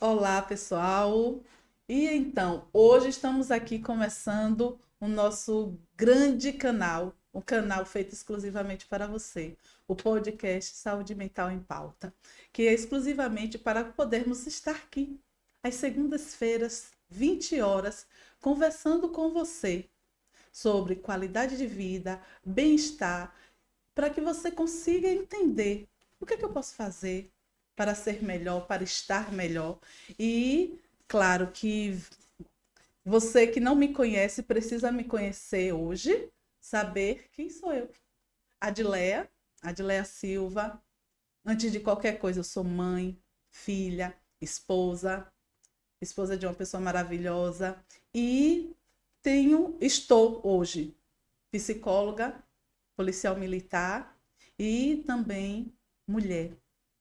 Olá, pessoal. E então, hoje estamos aqui começando o nosso grande canal, um canal feito exclusivamente para você, o podcast Saúde Mental em Pauta, que é exclusivamente para podermos estar aqui às segundas-feiras, 20 horas, conversando com você sobre qualidade de vida, bem-estar, para que você consiga entender o que é que eu posso fazer para ser melhor, para estar melhor. E claro que você que não me conhece precisa me conhecer hoje, saber quem sou eu. Adileia, Adileia Silva. Antes de qualquer coisa, eu sou mãe, filha, esposa de uma pessoa maravilhosa e estou hoje psicóloga, policial militar e também mulher.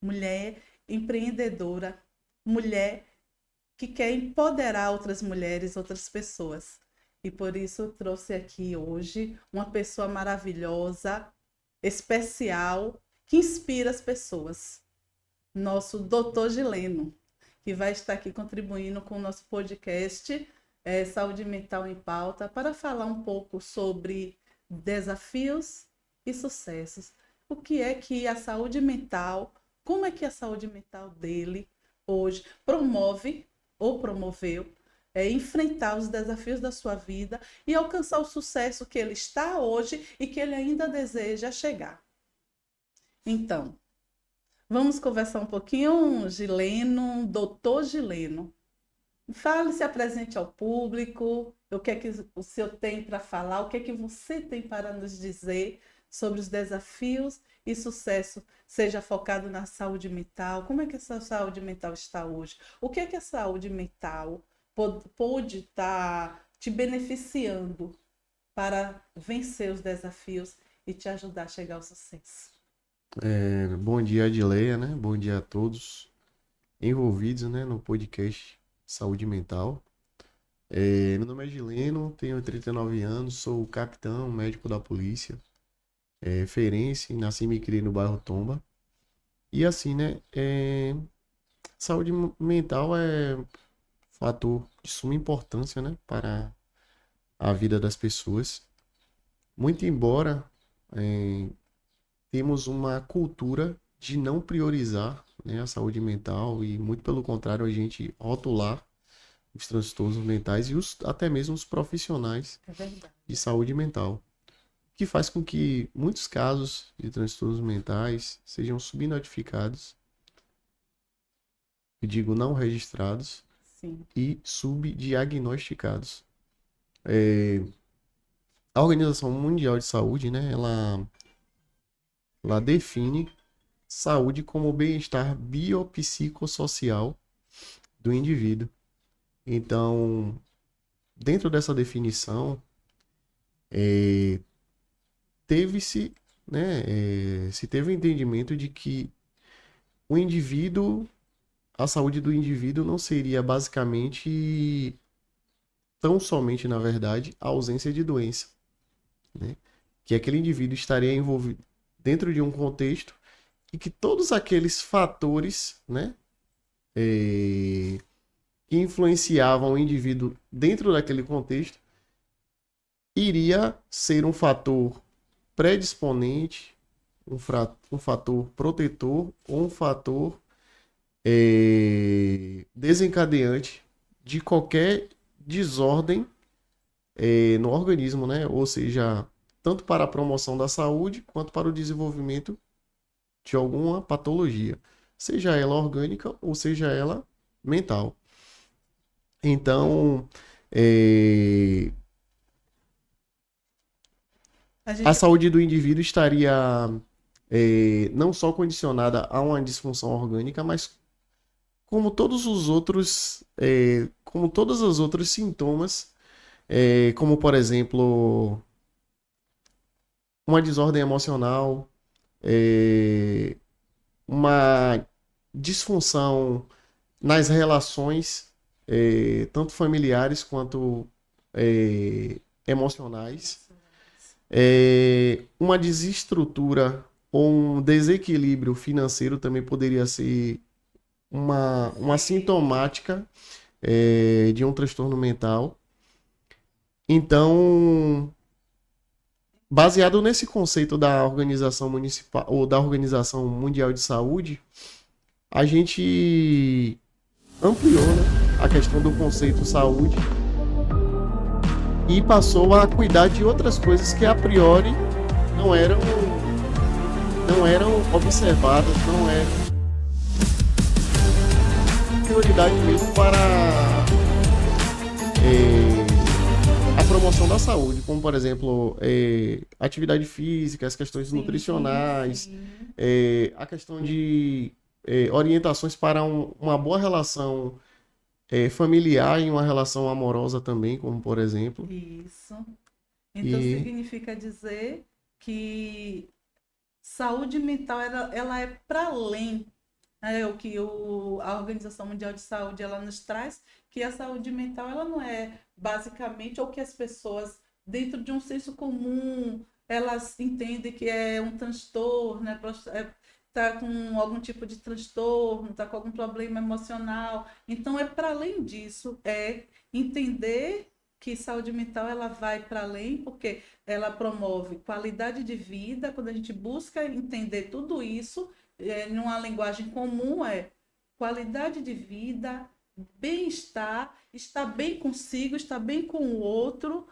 Mulher empreendedora, mulher que quer empoderar outras mulheres, outras pessoas. E por isso eu trouxe aqui hoje uma pessoa maravilhosa, especial, que inspira as pessoas. Nosso doutor Gileno, que vai estar aqui contribuindo com o nosso podcast Saúde Mental em Pauta, para falar um pouco sobre desafios e sucessos. O que é que a saúde mental, como é que a saúde mental dele hoje promove ou promoveu enfrentar os desafios da sua vida e alcançar o sucesso que ele está hoje e que ele ainda deseja chegar. Então, vamos conversar um pouquinho, Gileno, doutor Gileno. Fale, se apresente ao público, o que é que o senhor tem para falar, o que é que você tem para nos dizer sobre os desafios e sucesso, seja focado na saúde mental. Como é que essa saúde mental está hoje? O que é que a saúde mental pode estar te beneficiando para vencer os desafios e te ajudar a chegar ao sucesso? Bom dia, Adileia, né? Bom dia a todos envolvidos, né, no podcast Saúde Mental. Meu nome é Gileno, tenho 39 anos, sou capitão médico da polícia, feirense, nasci e me criei no bairro Tomba. E assim, né, saúde mental é fator de suma importância, né, para a vida das pessoas. Muito embora é, temos uma cultura de não priorizar, né, a saúde mental e muito pelo contrário a gente rotular os transtornos mentais e até mesmo os profissionais É verdade. de saúde mental, o que faz com que muitos casos de transtornos mentais sejam subnotificados, eu digo não registrados Sim. e subdiagnosticados. A Organização Mundial de Saúde, né, ela define saúde como o bem-estar biopsicossocial do indivíduo. Então, dentro dessa definição, teve-se, né, se teve o entendimento de que o indivíduo, a saúde do indivíduo não seria basicamente, tão somente, na verdade, a ausência de doença, né? Que aquele indivíduo estaria envolvido dentro de um contexto e que todos aqueles fatores, né, que influenciavam o indivíduo dentro daquele contexto iria ser um fator predisponente, um fator protetor ou um fator desencadeante de qualquer desordem no organismo, né? Ou seja, tanto para a promoção da saúde quanto para o desenvolvimento de alguma patologia, seja ela orgânica ou seja ela mental. Então, eh, A a gente saúde do indivíduo estaria não só condicionada a uma disfunção orgânica, mas como todos os outros, como todos os outros sintomas, como por exemplo, uma desordem emocional, é, uma disfunção nas relações, tanto familiares quanto emocionais, uma desestrutura ou um desequilíbrio financeiro também poderia ser uma sintomática de um transtorno mental. Então, baseado nesse conceito da Organização Municipal ou da Organização Mundial de Saúde, a gente ampliou, né, a questão do conceito saúde e passou a cuidar de outras coisas que a priori não eram observadas, não eram prioridade mesmo para a promoção da saúde, como por exemplo atividade física, as questões nutricionais, sim. A questão de orientações para uma boa relação familiar e uma relação amorosa também, como por exemplo. Isso. Então E significa dizer que saúde mental ela é para além, né, o que a Organização Mundial de Saúde ela nos traz, que a saúde mental ela não é basicamente o que as pessoas, dentro de um senso comum, elas entendem que é um transtorno, tá com algum tipo de transtorno, tá com algum problema emocional. Então é para além disso, é entender que saúde mental ela vai para além, porque ela promove qualidade de vida. Quando a gente busca entender tudo isso, numa linguagem comum, é qualidade de vida, bem-estar, estar bem consigo, estar bem com o outro,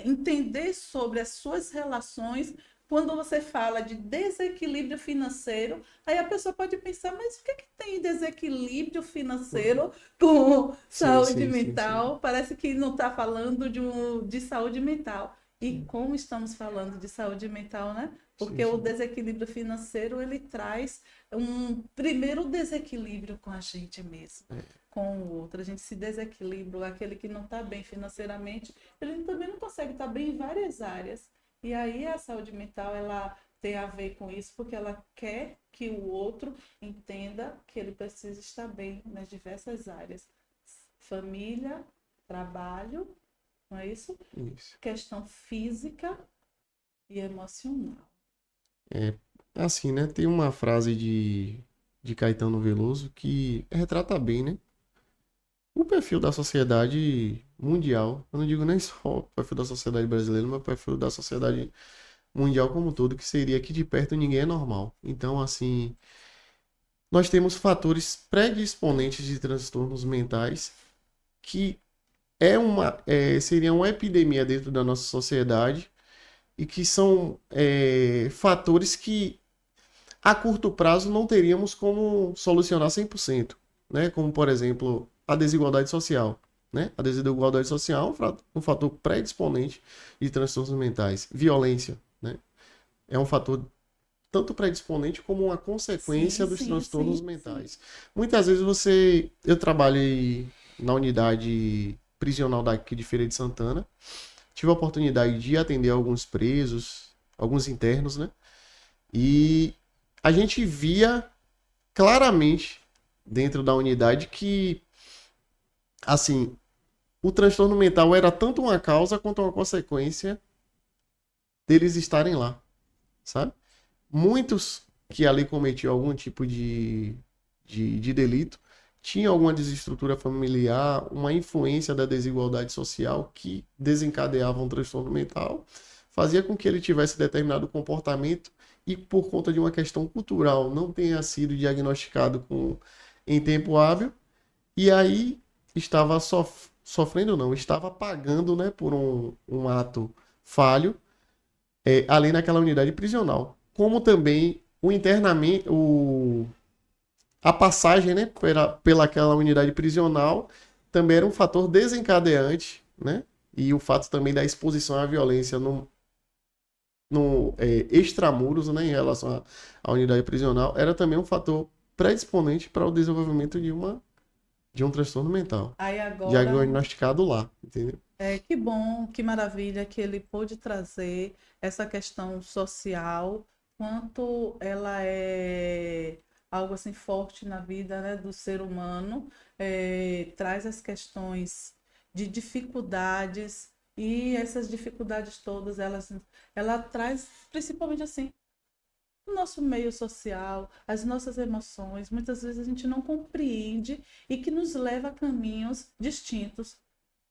entender sobre as suas relações. Quando você fala de desequilíbrio financeiro, aí a pessoa pode pensar, mas o que é que tem desequilíbrio financeiro com sim, saúde sim, sim, sim. mental? Parece que não está falando de saúde mental. E como estamos falando de saúde mental, né? Sim, Porque o sim. desequilíbrio financeiro, ele traz um primeiro desequilíbrio com a gente mesmo, com o outro. A gente se desequilibra, aquele que não está bem financeiramente, ele também não consegue estar bem em várias áreas. E aí a saúde mental, ela tem a ver com isso, porque ela quer que o outro entenda que ele precisa estar bem nas diversas áreas. Família, trabalho, não é isso? Isso. Questão física e emocional. É assim, né? Tem uma frase de Caetano Veloso que retrata bem, né? O perfil da sociedade mundial. Eu não digo nem só o perfil da sociedade brasileira, mas o perfil da sociedade mundial como um todo, que seria aqui de perto ninguém é normal. Então, assim, nós temos fatores predisponentes de transtornos mentais que seria uma epidemia dentro da nossa sociedade e que são fatores que a curto prazo não teríamos como solucionar 100%, né? Como, por exemplo, a desigualdade social, né? A desigualdade social é um fator predisponente de transtornos mentais. Violência, né? É um fator tanto predisponente como uma consequência Sim, dos sim, transtornos sim, sim. mentais. Muitas vezes eu trabalhei na unidade prisional daqui de Feira de Santana, tive a oportunidade de atender alguns presos, alguns internos, né? E a gente via claramente dentro da unidade que, assim, o transtorno mental era tanto uma causa quanto uma consequência deles estarem lá, sabe? Muitos que ali cometiam algum tipo de delito tinham alguma desestrutura familiar, uma influência da desigualdade social que desencadeava um transtorno mental, fazia com que ele tivesse determinado comportamento e por conta de uma questão cultural não tenha sido diagnosticado em tempo hábil e aí estava sofrendo, não, estava pagando, né, por um ato falho ali naquela unidade prisional. Como também o internamento, a passagem, né, pela aquela unidade prisional também era um fator desencadeante, né? E o fato também da exposição à violência no extramuros, né, em relação à unidade prisional, era também um fator predisponente para o desenvolvimento de um transtorno mental, Aí agora, diagnosticado lá, entendeu? que bom, que maravilha que ele pôde trazer essa questão social, quanto ela é algo assim forte na vida, né, do ser humano, traz as questões de dificuldades, e essas dificuldades todas, ela traz principalmente assim o nosso meio social, as nossas emoções, muitas vezes a gente não compreende e que nos leva a caminhos distintos.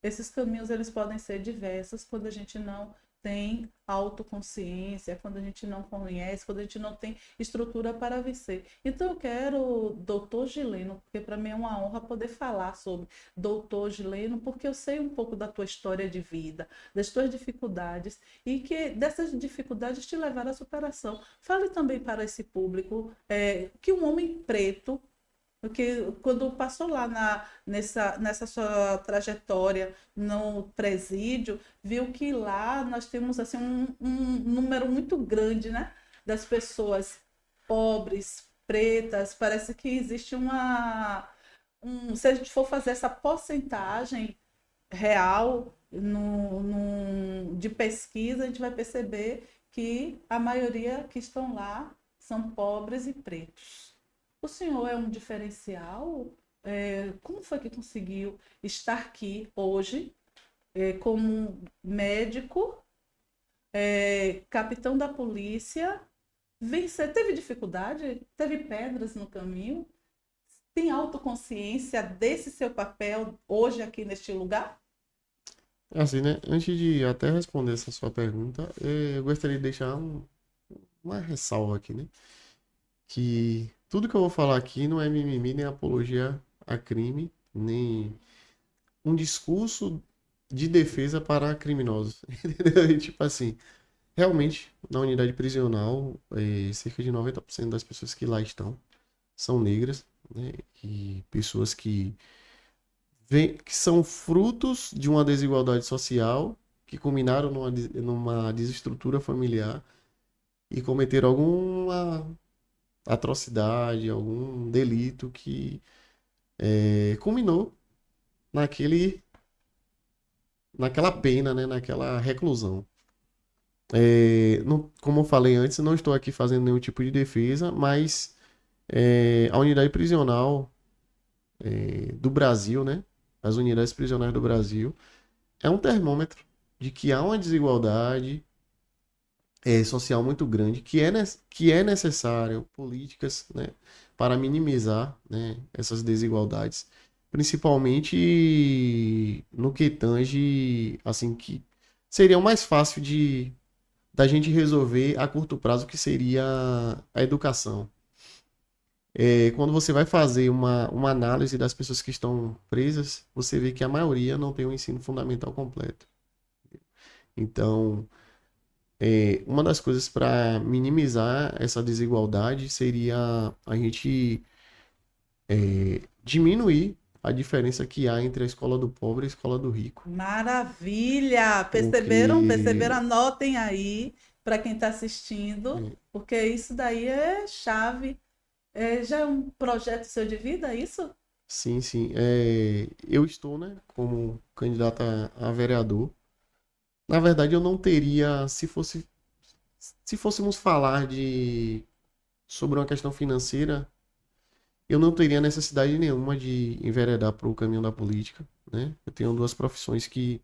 Esses caminhos eles podem ser diversos quando a gente não tem autoconsciência, quando a gente não conhece, quando a gente não tem estrutura para vencer. Então eu quero doutor Gileno, porque para mim é uma honra poder falar sobre doutor Gileno, porque eu sei um pouco da tua história de vida, das tuas dificuldades e que dessas dificuldades te levaram à superação. Fale também para esse público que um homem preto porque quando passou lá nessa sua trajetória no presídio, viu que lá nós temos assim, um número muito grande, né, das pessoas pobres, pretas. Parece que existe se a gente for fazer essa porcentagem real de pesquisa, a gente vai perceber que a maioria que estão lá são pobres e pretos. O senhor é um diferencial? Como foi que conseguiu estar aqui hoje, como médico, capitão da polícia? Vencer, teve dificuldade? Teve pedras no caminho? Tem autoconsciência desse seu papel hoje aqui neste lugar? Assim, né? Antes de até responder essa sua pergunta, eu gostaria de deixar uma ressalva aqui, né? Que tudo que eu vou falar aqui não é mimimi, nem apologia a crime, nem um discurso de defesa para criminosos. Entendeu? E, tipo assim, realmente, na unidade prisional, cerca de 90% das pessoas que lá estão são negras, né? E pessoas que são frutos de uma desigualdade social, que culminaram numa desestrutura familiar e cometeram alguma atrocidade, algum delito que culminou naquele, naquela pena, né? Naquela reclusão. Como eu falei antes, não estou aqui fazendo nenhum tipo de defesa, mas a unidade prisional do Brasil, né? As unidades prisionais do Brasil é um termômetro de que há uma desigualdade social muito grande, que é necessário políticas, né, para minimizar, né, essas desigualdades, principalmente no que tange, assim, que seria o mais fácil da gente resolver a curto prazo, que seria a educação. Quando você vai fazer uma análise das pessoas que estão presas, você vê que a maioria não tem o ensino fundamental completo. Então, uma das coisas para minimizar essa desigualdade seria a gente diminuir a diferença que há entre a escola do pobre e a escola do rico. Maravilha! Perceberam? Perceberam? Porque, Anotem aí para quem está assistindo, é, porque isso daí é chave. Já é um projeto seu de vida, é isso? sim, sim, eu estou, né, como candidato a vereador. Na verdade, eu não teria, se fôssemos falar sobre uma questão financeira, eu não teria necessidade nenhuma de enveredar para o caminho da política, né? Eu tenho duas profissões que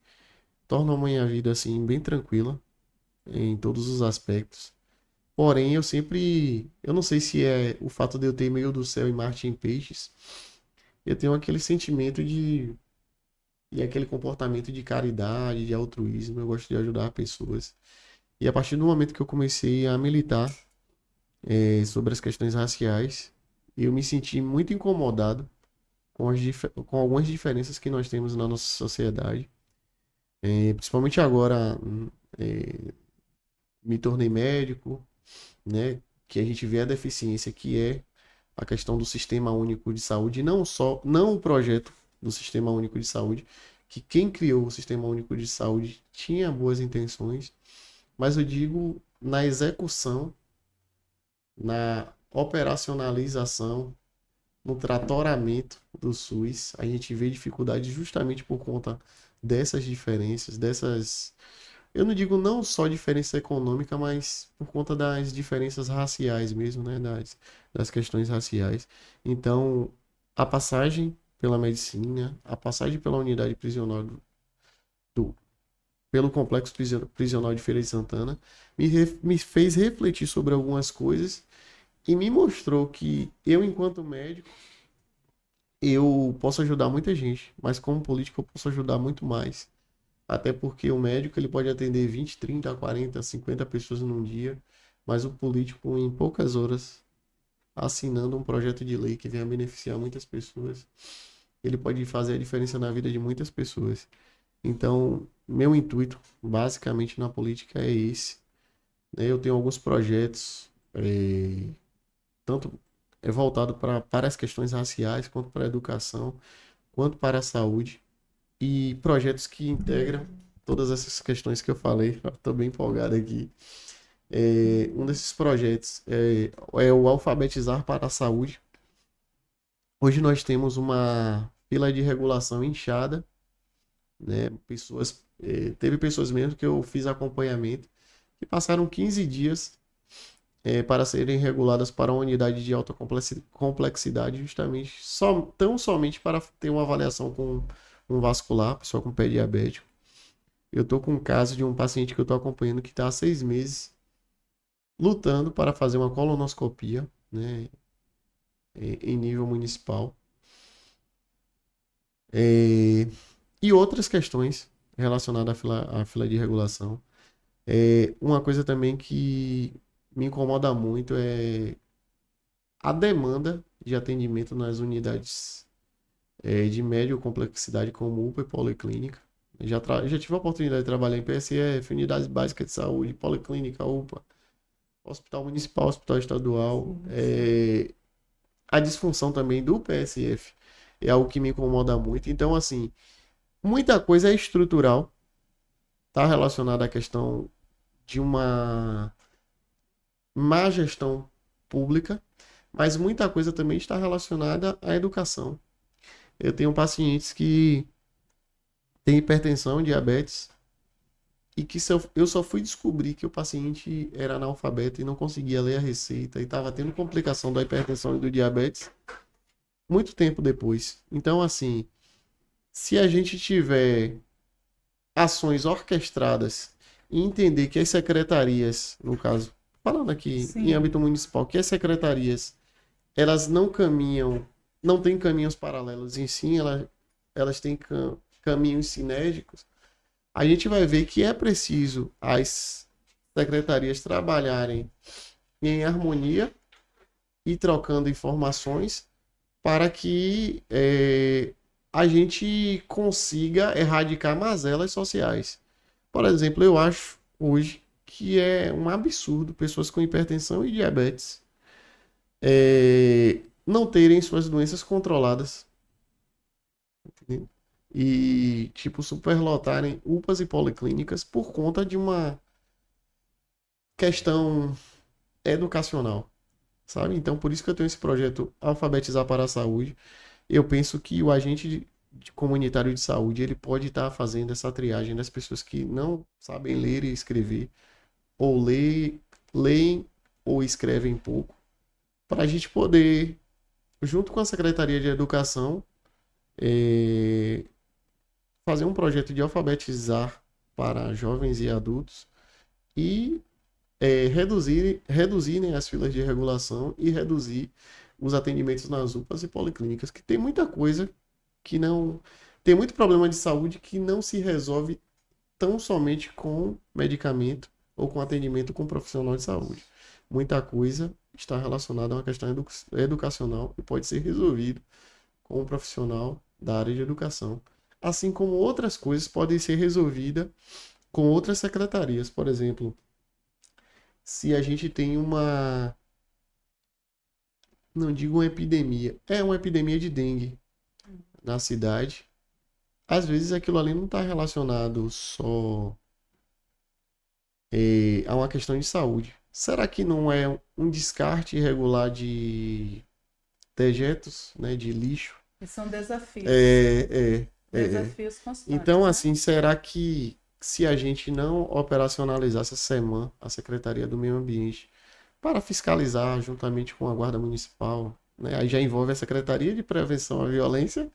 tornam a minha vida assim bem tranquila em todos os aspectos. Porém, eu não sei se é o fato de eu ter meio do céu e Marte em peixes, eu tenho aquele sentimento e aquele comportamento de caridade, de altruísmo, eu gosto de ajudar pessoas. E a partir do momento que eu comecei a militar sobre as questões raciais, eu me senti muito incomodado com algumas diferenças que nós temos na nossa sociedade. Principalmente agora, é, me tornei médico, né? Que a gente vê a deficiência que é a questão do Sistema Único de Saúde, não o projeto do Sistema Único de Saúde, que quem criou o Sistema Único de Saúde tinha boas intenções, mas eu digo na execução, na operacionalização, no tratoramento do SUS, a gente vê dificuldade justamente por conta dessas diferenças, eu não digo não só diferença econômica, mas por conta das diferenças raciais mesmo, né, das questões raciais. Então, a passagem pela medicina, a passagem pela unidade prisional do pelo Complexo Prisional de Feira de Santana, me fez refletir sobre algumas coisas e me mostrou que eu, enquanto médico, eu posso ajudar muita gente, mas como político eu posso ajudar muito mais. Até porque o médico ele pode atender 20, 30, 40, 50 pessoas num dia, mas o político, em poucas horas, assinando um projeto de lei que venha beneficiar muitas pessoas, ele pode fazer a diferença na vida de muitas pessoas. Então, meu intuito, basicamente, na política é esse, né? Eu tenho alguns projetos, tanto voltado para as questões raciais, quanto para a educação, quanto para a saúde, e projetos que integram todas essas questões que eu falei. Estou bem empolgado aqui. Um desses projetos é o Alfabetizar para a Saúde. Hoje nós temos uma fila de regulação inchada, né? Teve pessoas mesmo que eu fiz acompanhamento que passaram 15 dias para serem reguladas para uma unidade de alta complexidade, justamente tão somente para ter uma avaliação com um vascular, pessoa com pé diabético. Eu estou com um caso de um paciente que eu estou acompanhando que está há 6 meses lutando para fazer uma colonoscopia, né, em nível municipal. E outras questões relacionadas à fila de regulação. Uma coisa também que me incomoda muito é a demanda de atendimento nas unidades de média complexidade, como UPA e policlínica. Já tive a oportunidade de trabalhar em PSF, unidades básicas de saúde, policlínica, UPA, hospital municipal, hospital estadual. A disfunção também do PSF é algo que me incomoda muito. Então, assim, muita coisa é estrutural, está relacionada à questão de uma má gestão pública, mas muita coisa também está relacionada à educação. Eu tenho pacientes que têm hipertensão, diabetes, e que eu só fui descobrir que o paciente era analfabeto e não conseguia ler a receita e estava tendo complicação da hipertensão e do diabetes muito tempo depois. Então, assim, se a gente tiver ações orquestradas e entender que as secretarias, no caso, falando aqui em âmbito municipal, que as secretarias, elas não caminham, não têm caminhos paralelos em si, elas têm caminhos sinérgicos, a gente vai ver que é preciso as secretarias trabalharem em harmonia e trocando informações para que a gente consiga erradicar mazelas sociais. Por exemplo, eu acho hoje que é um absurdo pessoas com hipertensão e diabetes não terem suas doenças controladas. Entendeu? E, tipo, superlotarem UPAs e policlínicas por conta de uma questão educacional, sabe? Então, por isso que eu tenho esse projeto Alfabetizar para a Saúde. Eu penso que o agente comunitário de saúde, ele pode estar fazendo essa triagem das pessoas que não sabem ler e escrever, ou leem ou escrevem pouco, para a gente poder, junto com a Secretaria de Educação, fazer um projeto de alfabetizar para jovens e adultos e reduzirem as filas de regulação e reduzir os atendimentos nas UPAs e policlínicas, que tem muita coisa que não... Tem muito problema de saúde que não se resolve tão somente com medicamento ou com atendimento com um profissional de saúde. Muita coisa está relacionada a uma questão educacional e pode ser resolvido com um profissional da área de educação. Assim como outras coisas podem ser resolvidas com outras secretarias. Por exemplo, se a gente tem não digo uma epidemia, uma epidemia de dengue na cidade, às vezes aquilo ali não está relacionado só a uma questão de saúde. Será que não é um descarte irregular de dejetos, né, de lixo? E são desafios. Desafios constantes. Então, assim, será que se a gente não operacionalizar essa semana a Secretaria do Meio Ambiente para fiscalizar juntamente com a Guarda Municipal, né? Aí já envolve a Secretaria de Prevenção à Violência,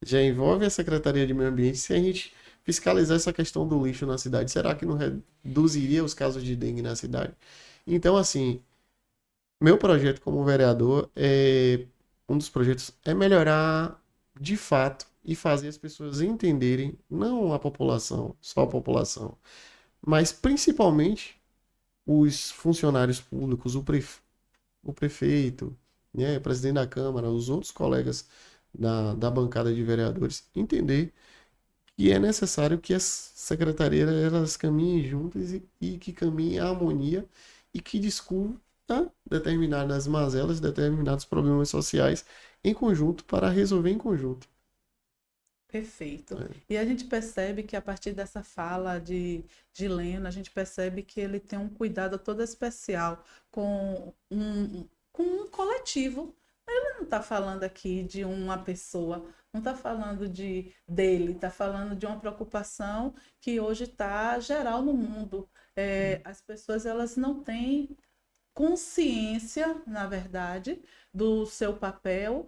já envolve a Secretaria de Meio Ambiente. Se a gente fiscalizar essa questão do lixo na cidade. Será que não reduziria os casos de dengue na cidade? Então, assim, meu projeto como vereador um dos projetos é melhorar de fato e fazer as pessoas entenderem, não a população, só a população, mas principalmente os funcionários públicos, o prefeito, né, o presidente da Câmara, os outros colegas da bancada de vereadores, entender que é necessário que as secretarias elas caminhem juntas e que caminhem a harmonia e que discuta determinadas mazelas, determinados problemas sociais em conjunto para resolver em conjunto. Perfeito. Né? E a gente percebe que a partir dessa fala de Leno, a gente percebe que ele tem um cuidado todo especial com um coletivo. Ele não está falando aqui de uma pessoa, não está falando dele, está falando de uma preocupação que hoje está geral no mundo. As pessoas elas não têm consciência, na verdade, do seu papel.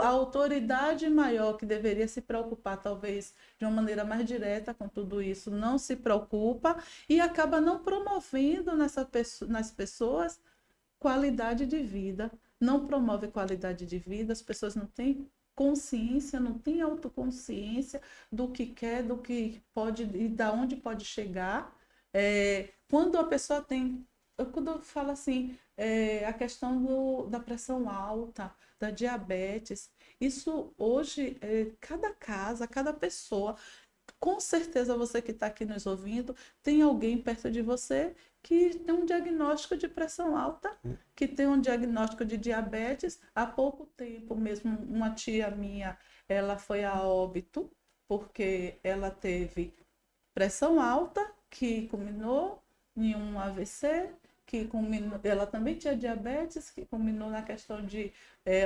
A autoridade maior que deveria se preocupar, talvez de uma maneira mais direta com tudo isso, não se preocupa e acaba não promovendo nas pessoas qualidade de vida. Não promove qualidade de vida, as pessoas não têm consciência, não têm autoconsciência do que quer, do que pode e da onde pode chegar. Quando a pessoa tem, quando eu falo assim, a questão da pressão alta, da diabetes, isso hoje, cada casa, cada pessoa, com certeza você que está aqui nos ouvindo, tem alguém perto de você que tem um diagnóstico de pressão alta, que tem um diagnóstico de diabetes. Há pouco tempo mesmo, uma tia minha, ela foi a óbito porque ela teve pressão alta, que culminou em um AVC, ela também tinha diabetes, que culminou na questão de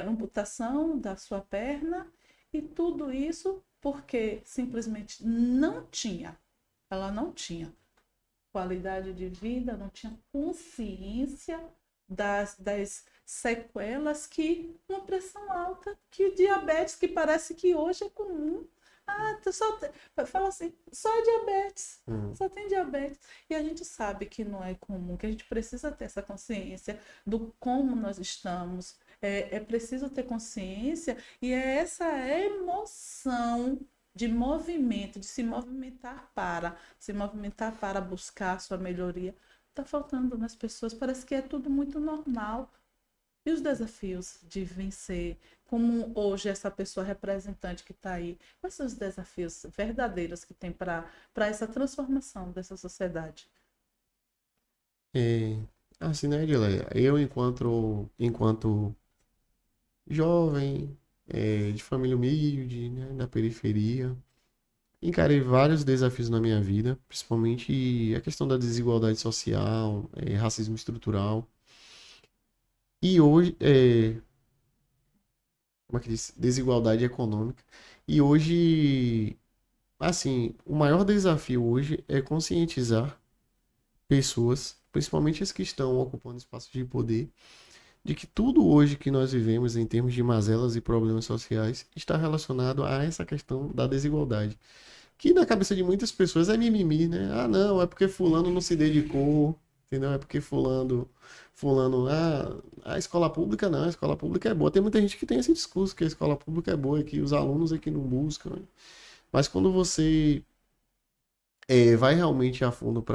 amputação da sua perna, e tudo isso porque simplesmente ela não tinha qualidade de vida, não tinha consciência das sequelas que uma pressão alta, que diabetes, que parece que hoje é comum. Fala assim, só é diabetes, só tem diabetes. E a gente sabe que não é comum, que a gente precisa ter essa consciência do como nós estamos. É preciso ter consciência e é essa emoção de movimento, de se movimentar para buscar a sua melhoria. Está faltando nas pessoas, parece que é tudo muito normal. E os desafios de vencer, como hoje essa pessoa representante que está aí, quais são os desafios verdadeiros que tem para essa transformação dessa sociedade? Assim, né, Edileia? Eu, enquanto jovem, de família humilde, né, da periferia, encarei vários desafios na minha vida, principalmente a questão da desigualdade social, racismo estrutural. E hoje, como é que diz? Desigualdade econômica. E hoje, assim, o maior desafio hoje é conscientizar pessoas, principalmente as que estão ocupando espaços de poder, de que tudo hoje que nós vivemos em termos de mazelas e problemas sociais está relacionado a essa questão da desigualdade. Que na cabeça de muitas pessoas é mimimi, né? Ah, não, é porque fulano não se dedicou, entendeu? É porque a escola pública não, a escola pública é boa. Tem muita gente que tem esse discurso que a escola pública é boa e que os alunos é que não buscam, né? Mas quando você vai realmente a fundo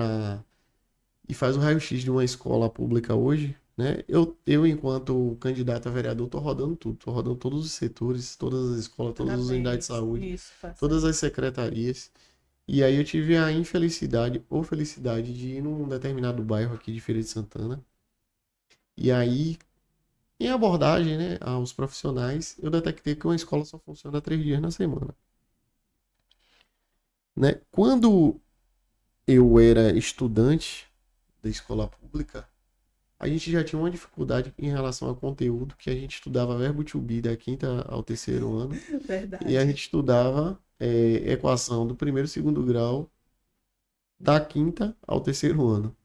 e faz o raio-x de uma escola pública hoje, né? Eu enquanto candidato a vereador, tô rodando tudo, tô rodando todos os setores, todas as escolas, todas as unidades de Parabéns. saúde, Isso, todas as secretarias. E aí eu tive a infelicidade ou felicidade de ir num determinado bairro aqui de Feira de Santana. E aí, em abordagem, né, aos profissionais, eu detectei que uma escola só funciona 3 dias na semana, né? Quando eu era estudante da escola pública, a gente já tinha uma dificuldade em relação ao conteúdo, que a gente estudava verbo to be da quinta ao terceiro ano, e a verdade. gente estudava equação do primeiro e segundo grau da quinta ao terceiro ano.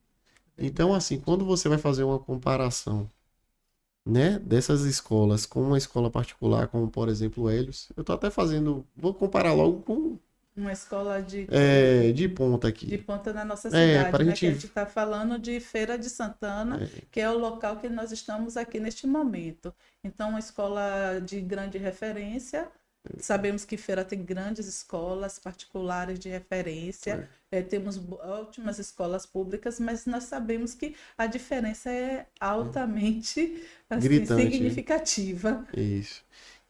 Então, assim, quando você vai fazer uma comparação, né, dessas escolas com uma escola particular, como por exemplo o Helios, eu tô até fazendo, vou comparar logo com Uma escola De ponta de aqui. ponta na nossa Para cidade, a né? Que a gente. gente está falando de Feira de Santana, que é o local que nós estamos aqui neste momento. Então, uma escola de grande referência. Sabemos que Feira tem grandes escolas particulares de referência, temos ótimas escolas públicas, mas nós sabemos que a diferença é altamente assim, Gritante, né? significativa. Isso.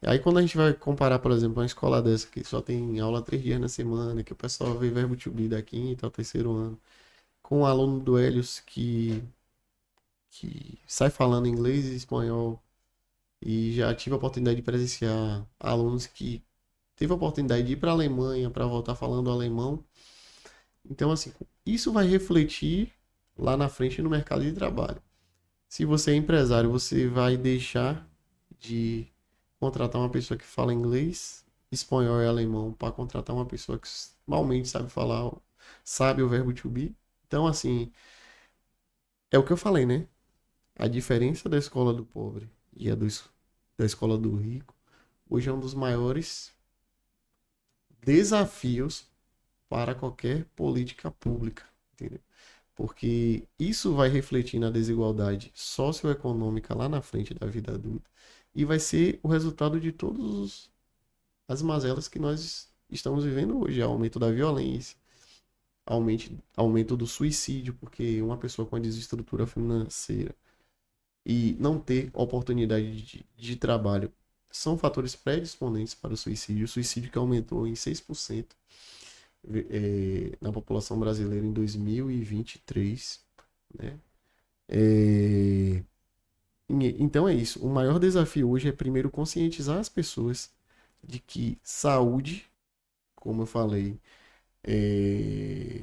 Aí quando a gente vai comparar, por exemplo, uma escola dessa que só tem aula 3 dias na semana, que o pessoal vê verbo to be da quinta ao terceiro ano, com um aluno do Helios que sai falando inglês e espanhol e já tive a oportunidade de presenciar alunos que teve a oportunidade de ir para a Alemanha para voltar falando alemão. Então, assim, isso vai refletir lá na frente no mercado de trabalho. Se você é empresário, você vai deixar de contratar uma pessoa que fala inglês, espanhol e alemão para contratar uma pessoa que malmente sabe falar, sabe o verbo to be. Então, assim, é o que eu falei, né? A diferença da escola do pobre e da escola do rico hoje é um dos maiores desafios para qualquer política pública, entendeu? Porque isso vai refletir na desigualdade socioeconômica lá na frente da vida adulta e vai ser o resultado de todas as mazelas que nós estamos vivendo hoje, aumento da violência, aumento do suicídio, porque uma pessoa com a desestrutura financeira e não ter oportunidade de trabalho são fatores predisponentes para o suicídio que aumentou em 6% na população brasileira em 2023, né? É, então é isso. O maior desafio hoje é primeiro conscientizar as pessoas de que saúde, como eu falei,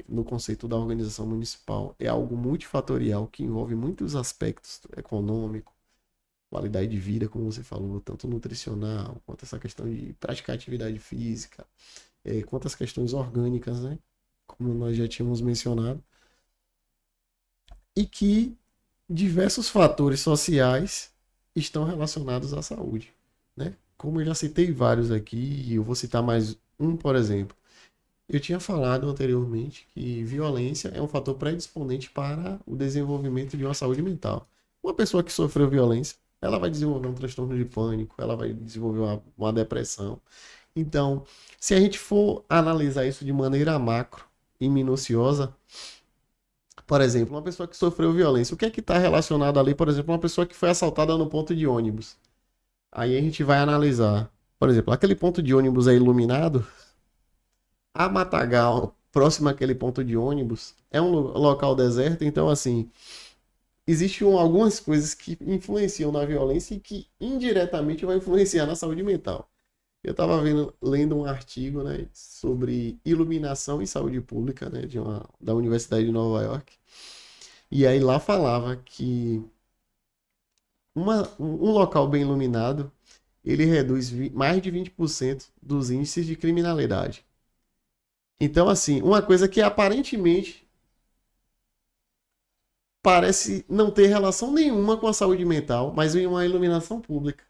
no conceito da organização municipal, é algo multifatorial que envolve muitos aspectos econômico, qualidade de vida, como você falou, tanto nutricional, quanto essa questão de praticar atividade física, quanto as questões orgânicas, né? Como nós já tínhamos mencionado, e que diversos fatores sociais estão relacionados à saúde, né? Como eu já citei vários aqui, eu vou citar mais um, por exemplo. Eu tinha falado anteriormente que violência é um fator predisponente para o desenvolvimento de uma saúde mental. Uma pessoa que sofreu violência, ela vai desenvolver um transtorno de pânico, ela vai desenvolver uma depressão. Então, se a gente for analisar isso de maneira macro e minuciosa, por exemplo, uma pessoa que sofreu violência, o que é que está relacionado ali, por exemplo, uma pessoa que foi assaltada no ponto de ônibus? Aí a gente vai analisar, por exemplo, aquele ponto de ônibus é iluminado, a Matagal, próximo àquele ponto de ônibus, é um local deserto, então assim, existem algumas coisas que influenciam na violência e que indiretamente vai influenciar na saúde mental. Eu estava lendo um artigo, né, sobre iluminação e saúde pública, né, da Universidade de Nova York. E aí lá falava que um local bem iluminado, ele reduz mais de 20% dos índices de criminalidade. Então, assim, uma coisa que aparentemente parece não ter relação nenhuma com a saúde mental, mas em uma iluminação pública,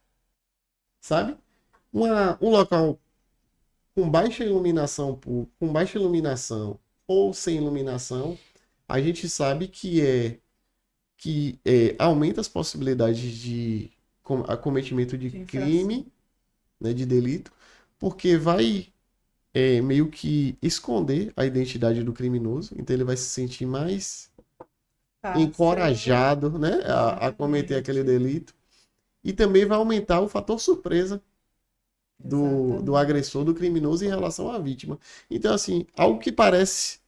sabe? Um local com baixa iluminação ou sem iluminação, a gente sabe que aumenta as possibilidades de acometimento de crime, né, de delito, porque vai meio que esconder a identidade do criminoso, então ele vai se sentir mais encorajado, né, a cometer aquele delito, e também vai aumentar o fator surpresa do agressor, do criminoso em relação à vítima. Então, assim, algo que parece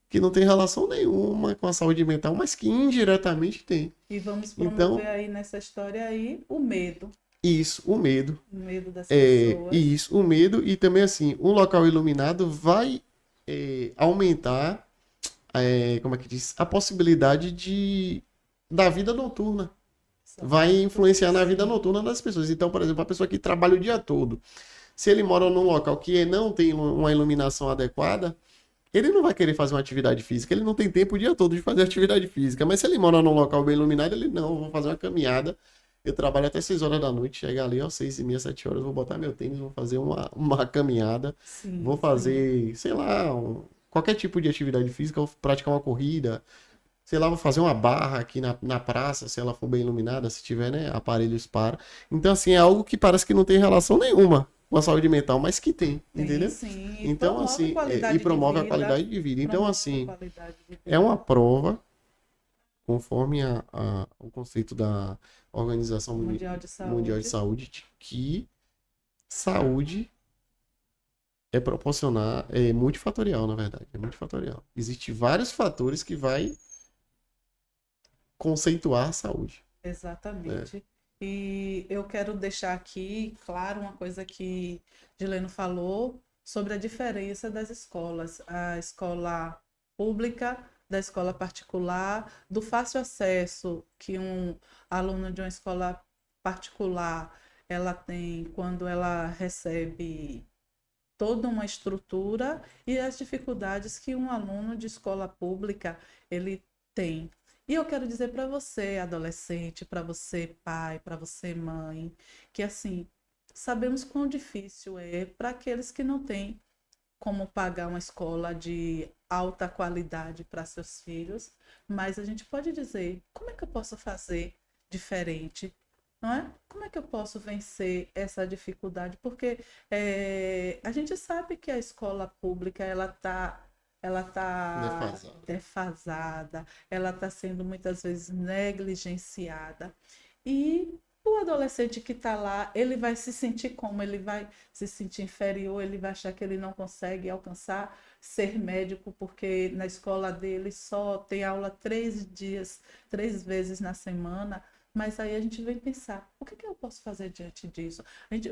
que não tem relação nenhuma com a saúde mental, mas que indiretamente tem. E vamos promover aí nessa história aí o medo. Isso, o medo. O medo das pessoas. Isso, o medo. E também, assim, um local iluminado vai aumentar, como é que diz? A possibilidade da vida noturna. Vai influenciar na vida noturna das pessoas. Então, por exemplo, a pessoa que trabalha o dia todo, se ele mora num local que não tem uma iluminação adequada, ele não vai querer fazer uma atividade física, ele não tem tempo o dia todo de fazer atividade física. Mas se ele mora num local bem iluminado, ele não, vou fazer uma caminhada Eu trabalho até 6 horas da noite, chega ali, ó, 6h30, 7 horas, vou botar meu tênis, vou fazer uma caminhada, vou Sim, sim. fazer, sei lá, qualquer tipo de atividade física, vou praticar uma corrida, sei lá, vou fazer uma barra aqui na praça, se ela for bem iluminada, se tiver, né, aparelhos para. Então, assim, é algo que parece que não tem relação nenhuma com a saúde mental, mas que tem, Tem, entendeu? sim. E Então, promove assim, e qualidade de promove a vida. qualidade de vida. Então, Promove a assim, qualidade de é uma vida. prova, conforme o conceito da Organização Mundial de Mundial de Saúde. Saúde, de que saúde é proporcionar, é multifatorial, na verdade, é multifatorial. Existem vários fatores que vai conceituar a saúde, né? Exatamente. E eu quero deixar aqui, claro, uma coisa que Dileno falou sobre a diferença das escolas, a escola pública da escola particular, do fácil acesso que um aluno de uma escola particular ela tem quando ela recebe toda uma estrutura e as dificuldades que um aluno de escola pública ele tem. E eu quero dizer para você, adolescente, para você, pai, para você, mãe, que assim, sabemos quão difícil é para aqueles que não têm como pagar uma escola de alta qualidade para seus filhos, mas a gente pode dizer, como é que eu posso fazer diferente? Não é? Como é que eu posso vencer essa dificuldade? Porque a gente sabe que a escola pública ela tá Defasado. defasada, ela está sendo muitas vezes negligenciada. E o adolescente que está lá, ele vai se sentir como? Ele vai se sentir inferior, ele vai achar que ele não consegue alcançar ser médico, porque na escola dele só tem aula 3 dias, 3 vezes na semana. Mas aí a gente vem pensar, o que que eu posso fazer diante disso?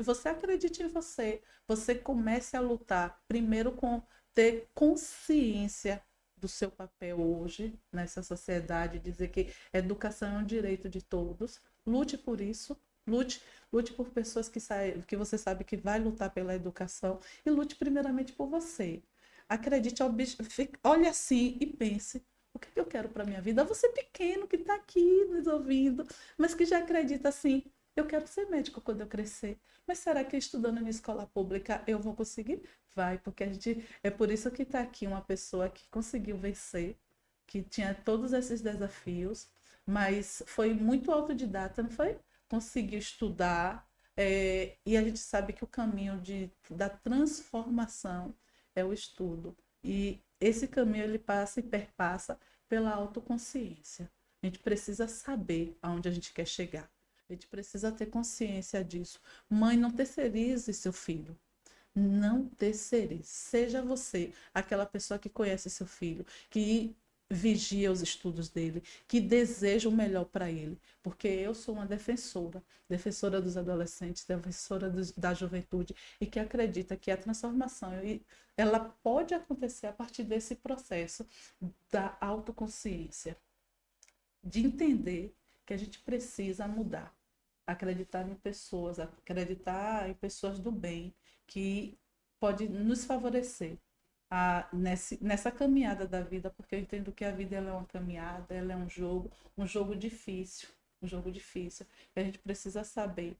Você acredite em você, você comece a lutar primeiro com ter consciência do seu papel hoje nessa sociedade, dizer que educação é um direito de todos. Lute por isso, lute por pessoas que você sabe que vai lutar pela educação e lute primeiramente por você. Acredite, olhe assim e pense, o que eu quero para minha vida? Você pequeno que está aqui nos ouvindo, mas que já acredita assim, eu quero ser médico quando eu crescer. Mas será que estudando em escola pública eu vou conseguir? Vai, porque é por isso que está aqui uma pessoa que conseguiu vencer, que tinha todos esses desafios, mas foi muito autodidata, não foi? Conseguiu estudar, e a gente sabe que o caminho da transformação é o estudo. E esse caminho ele passa e perpassa pela autoconsciência. A gente precisa saber aonde a gente quer chegar. A gente precisa ter consciência disso. Mãe, não terceirize seu filho. Não terceirize. Seja você aquela pessoa que conhece seu filho, que vigia os estudos dele, que deseja o melhor para ele. Porque eu sou uma defensora, defensora dos adolescentes, defensora da juventude, e que acredita que a transformação ela pode acontecer a partir desse processo da autoconsciência, de entender que a gente precisa mudar, acreditar em pessoas do bem, que pode nos favorecer nessa caminhada da vida, porque eu entendo que a vida ela é uma caminhada, ela é um jogo difícil, um jogo difícil. E a gente precisa saber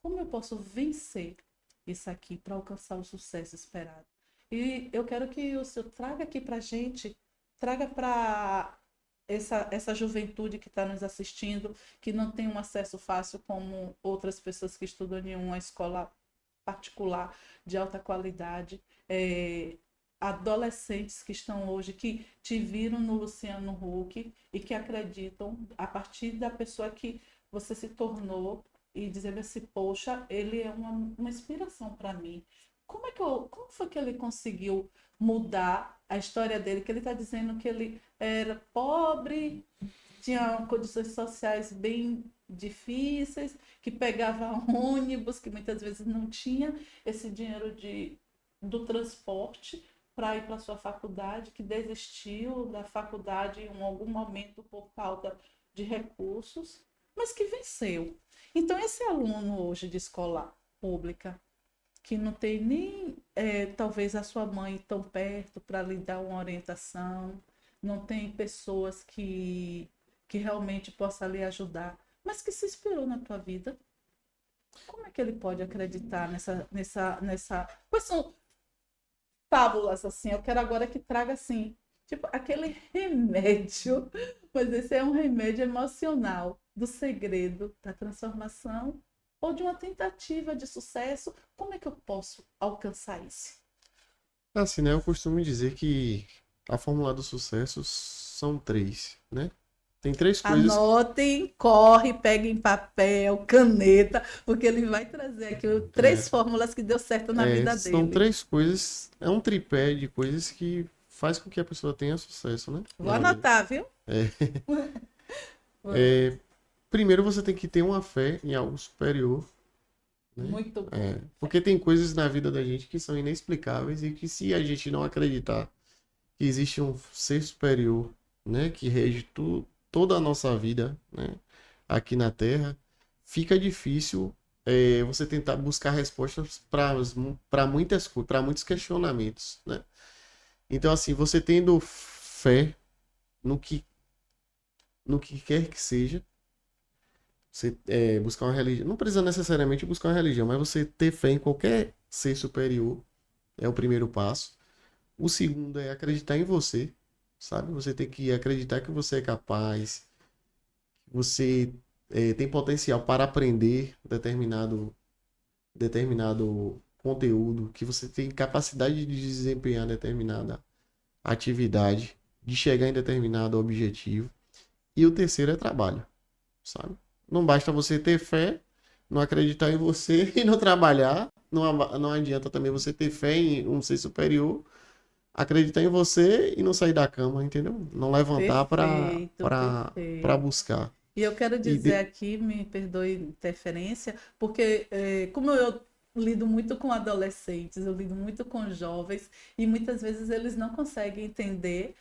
como eu posso vencer isso aqui para alcançar o sucesso esperado. E eu quero que o senhor traga aqui para a gente, traga para essa juventude que está nos assistindo, que não tem um acesso fácil como outras pessoas que estudam em uma escola particular de alta qualidade, adolescentes que estão hoje, que te viram no Luciano Huck e que acreditam a partir da pessoa que você se tornou e dizer assim, poxa, ele é uma inspiração para mim. Como foi que ele conseguiu mudar a história dele? Que ele está dizendo que ele era pobre, tinha condições sociais bem difíceis, que pegava ônibus, que muitas vezes não tinha esse dinheiro do transporte para ir para sua faculdade, que desistiu da faculdade em algum momento por falta de recursos, mas que venceu. Então, esse aluno hoje de escola pública, que não tem nem talvez a sua mãe tão perto para lhe dar uma orientação, não tem pessoas que realmente possam lhe ajudar. mas que se inspirou na tua vida. Como é que ele pode acreditar nessa... Quais são fábulas, assim? Eu quero agora que traga, assim, tipo, aquele remédio, mas esse é um remédio emocional do segredo, da transformação ou de uma tentativa de sucesso. Como é que eu posso alcançar isso? Assim, né? Eu costumo dizer que a fórmula do sucesso são três, né? Tem três coisas. Anotem, corre, peguem papel, caneta, porque ele vai trazer aqui É, três fórmulas que deu certo na vida são dele. três coisas. É um tripé de coisas que faz com que a pessoa tenha sucesso, né? Vou Na vida. anotar, viu? É, Vamos. primeiro você tem que ter uma fé em algo superior, né? Muito bom. Porque tem coisas na vida da gente que são inexplicáveis e que se a gente não acreditar que existe um ser superior, né, que rege toda a nossa vida, né, aqui na Terra, fica difícil você tentar buscar respostas para para muitos questionamentos, né? Então, assim, você tendo fé no que, no que quer que seja, você buscar uma religião, não precisa necessariamente buscar uma religião, mas você ter fé em qualquer ser superior é o primeiro passo. O segundo é acreditar em você, sabe? Você tem que acreditar que você é capaz, que você tem potencial para aprender determinado conteúdo, que você tem capacidade de desempenhar determinada atividade, de chegar em determinado objetivo. E o terceiro é trabalho, sabe? Não basta você ter fé, não acreditar em você e não trabalhar. Não adianta também você ter fé em um ser superior, acreditar em você e não sair da cama, entendeu? Não levantar Perfeito, para perfeito. buscar. E eu quero E dizer de- aqui, me perdoe a interferência, porque como eu lido muito com adolescentes, eu lido muito com jovens, e muitas vezes eles não conseguem entender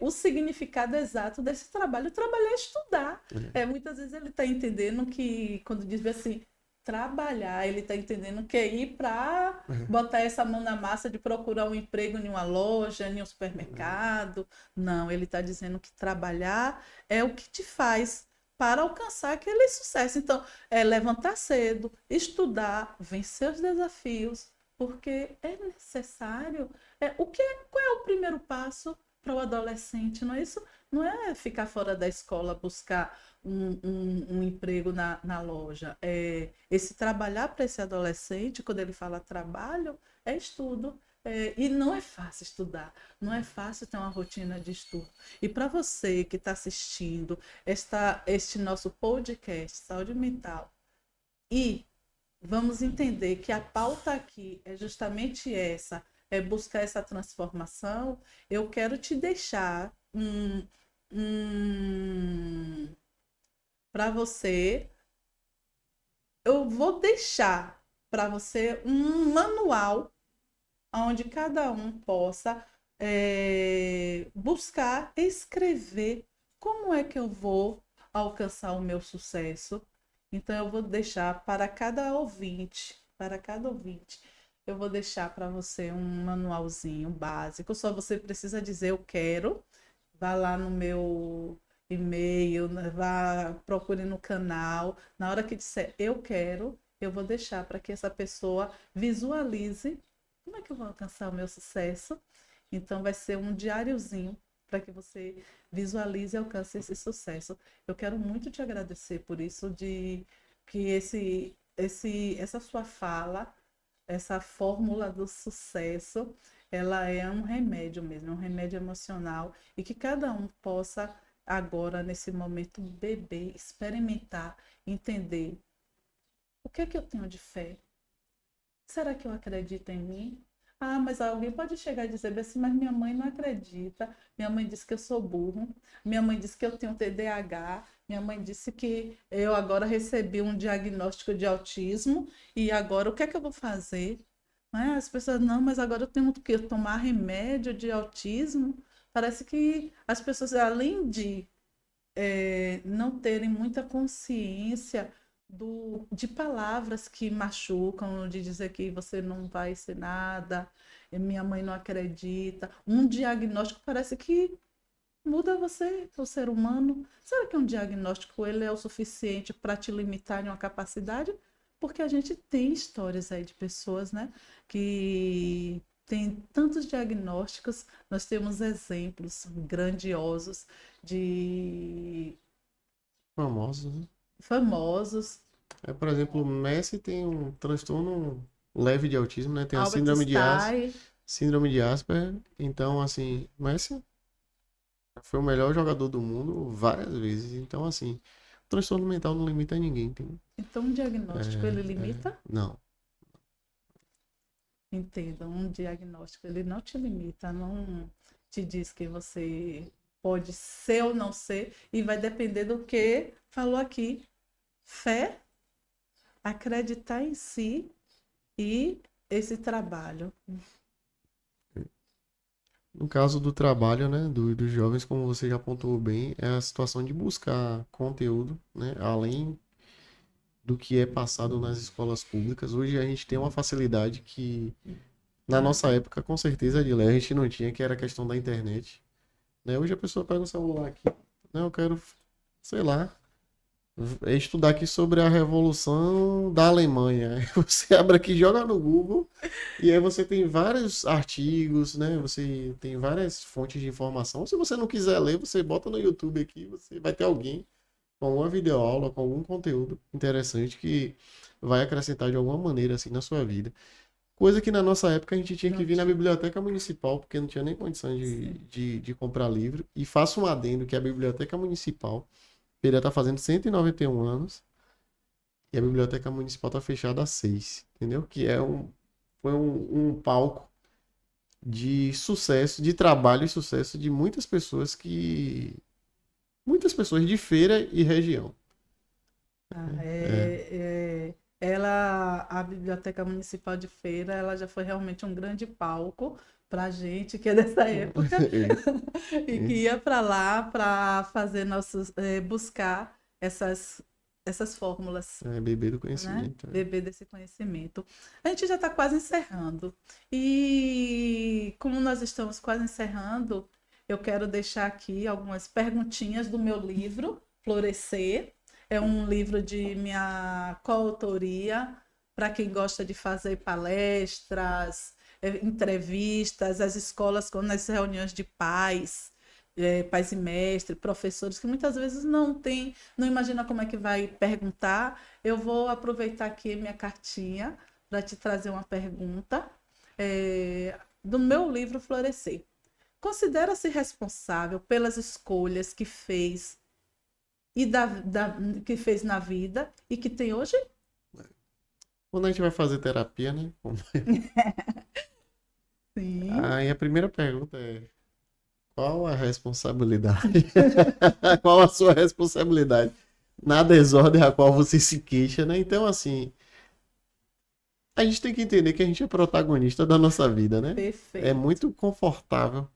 o significado exato desse trabalho. O trabalho é estudar. Muitas vezes ele está entendendo que, quando diz assim, trabalhar, ele está entendendo que é ir para botar essa mão na massa de procurar um emprego em uma loja, em um supermercado. Não, ele está dizendo que trabalhar é o que te faz para alcançar aquele sucesso. Então, é levantar cedo, estudar, vencer os desafios, porque é necessário. Qual é o primeiro passo para o adolescente? Não é isso? Não é ficar fora da escola, buscar um emprego na loja. Esse trabalhar para esse adolescente, quando ele fala trabalho, é estudo. E não é fácil estudar, não é fácil ter uma rotina de estudo. E para você que está assistindo este nosso podcast, Saúde Mental, e vamos entender que a pauta aqui é justamente essa, é buscar essa transformação, eu quero te deixar para você, eu vou deixar para você um manual onde cada um possa buscar escrever como é que eu vou alcançar o meu sucesso. Então, eu vou deixar para cada ouvinte, eu vou deixar para você um manualzinho básico. Só você precisa dizer eu quero, vá lá no meu e-mail, né, vá procure no canal. Na hora que disser eu quero, eu vou deixar para que essa pessoa visualize como é que eu vou alcançar o meu sucesso? Então, vai ser um diáriozinho para que você visualize e alcance esse sucesso. Eu quero muito te agradecer por isso, de que essa sua fala, essa fórmula do sucesso, ela é um remédio mesmo, é um remédio emocional, e que cada um possa agora, nesse momento, beber, experimentar, entender o que é que eu tenho de fé. Será que eu acredito em mim? Ah, mas alguém pode chegar e dizer assim, mas minha mãe não acredita. Minha mãe disse que eu sou burro. Minha mãe disse que eu tenho TDAH. Minha mãe disse que eu agora recebi um diagnóstico de autismo e agora o que é que eu vou fazer? As pessoas, não, mas agora eu tenho que tomar remédio de autismo. Parece que as pessoas, além de não terem muita consciência de palavras que machucam, de dizer que você não vai ser nada, minha mãe não acredita. Um diagnóstico parece que Muda você, o ser humano. Será que um diagnóstico ele é o suficiente para te limitar em uma capacidade? Porque a gente tem histórias aí de pessoas, né, que tem tantos diagnósticos. Nós temos exemplos grandiosos de Famosos, né? famosos. Por exemplo, o Messi tem um transtorno leve de autismo, né? Tem a Albert Einstein, síndrome de Asperger. Então, assim, Messi foi o melhor jogador do mundo várias vezes. Então, assim, o transtorno mental não limita ninguém, entendeu? então um diagnóstico ele limita? Não. Entenda, um diagnóstico ele não te limita, não te diz que você pode ser ou não ser, e vai depender do que falou aqui. Fé, acreditar em si e esse trabalho. No caso do trabalho, né, dos jovens, como você já pontuou bem, é a situação de buscar conteúdo, né, além do que é passado nas escolas públicas. Hoje a gente tem uma facilidade que, na nossa época, com certeza, de a gente não tinha, que era a questão da internet. Né? Hoje a pessoa pega um celular aqui, né, eu quero, sei lá, estudar aqui sobre a Revolução da Alemanha. Aí você abre aqui, joga no Google, e aí você tem vários artigos, né? Você tem várias fontes de informação. Se você não quiser ler, você bota no YouTube aqui, você vai ter alguém com alguma videoaula, com algum conteúdo interessante que vai acrescentar de alguma maneira assim na sua vida. Coisa que na nossa época a gente tinha que vir na biblioteca municipal, porque não tinha nem condição de comprar livro. E faço um adendo que a biblioteca municipal, ele está fazendo 191 anos, e a biblioteca municipal está fechada há 6, entendeu? Que foi um palco de sucesso, de trabalho e sucesso de muitas pessoas de Feira e região. A Biblioteca Municipal de Feira, ela já foi realmente um grande palco para a gente que é dessa época e que ia para lá para fazer buscar essas fórmulas, Beber do né? conhecimento. Beber desse conhecimento. A gente já está quase encerrando. E como nós estamos quase encerrando, eu quero deixar aqui algumas perguntinhas do meu livro, Florescer. É um livro de minha coautoria, para quem gosta de fazer palestras, entrevistas, as escolas, nas reuniões de pais, pais e mestres, professores, que muitas vezes não imagina como é que vai perguntar. Eu vou aproveitar aqui minha cartinha para te trazer uma pergunta do meu livro Florescer. Considera-se responsável pelas escolhas que fez que fez na vida e que tem hoje? Quando a gente vai fazer terapia, né? Sim. Aí a primeira pergunta é: qual a responsabilidade? Qual a sua responsabilidade na desordem a qual você se queixa, né? Então, assim, a gente tem que entender que a gente é protagonista da nossa vida, né? Perfeito. É muito confortável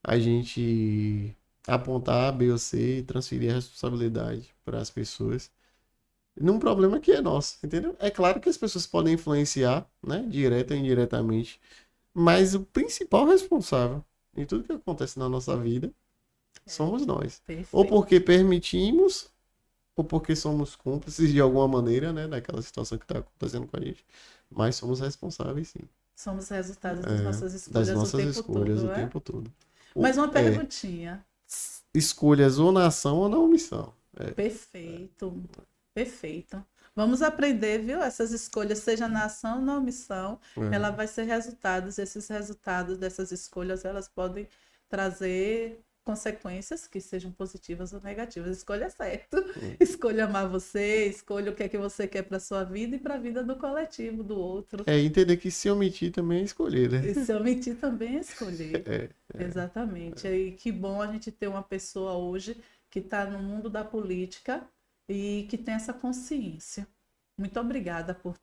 a gente apontar A, B ou C e transferir a responsabilidade para as pessoas num problema que é nosso, entendeu? É claro que as pessoas podem influenciar, né? Direta ou indiretamente, mas o principal responsável em tudo que acontece na nossa vida somos nós. Perfeito. Ou porque permitimos, ou porque somos cúmplices de alguma maneira, né? Daquela situação que está acontecendo com a gente. Mas somos responsáveis, sim. Somos resultados das nossas escolhas, das nossas o tempo escolhas todo, o tempo todo. Mais uma perguntinha. Escolhas ou na ação ou na omissão. Perfeito. Perfeito. Vamos aprender, viu? Essas escolhas, seja na ação ou na omissão, ela vai ser resultados. Esses resultados dessas escolhas, elas podem trazer consequências que sejam positivas ou negativas. Escolha certo. Escolha amar você, escolha o que é que você quer para sua vida e para a vida do coletivo, do outro. Entender que se omitir também é escolher, né? E se omitir também é escolher. Exatamente. E que bom a gente ter uma pessoa hoje que está no mundo da política e que tem essa consciência. Muito obrigada por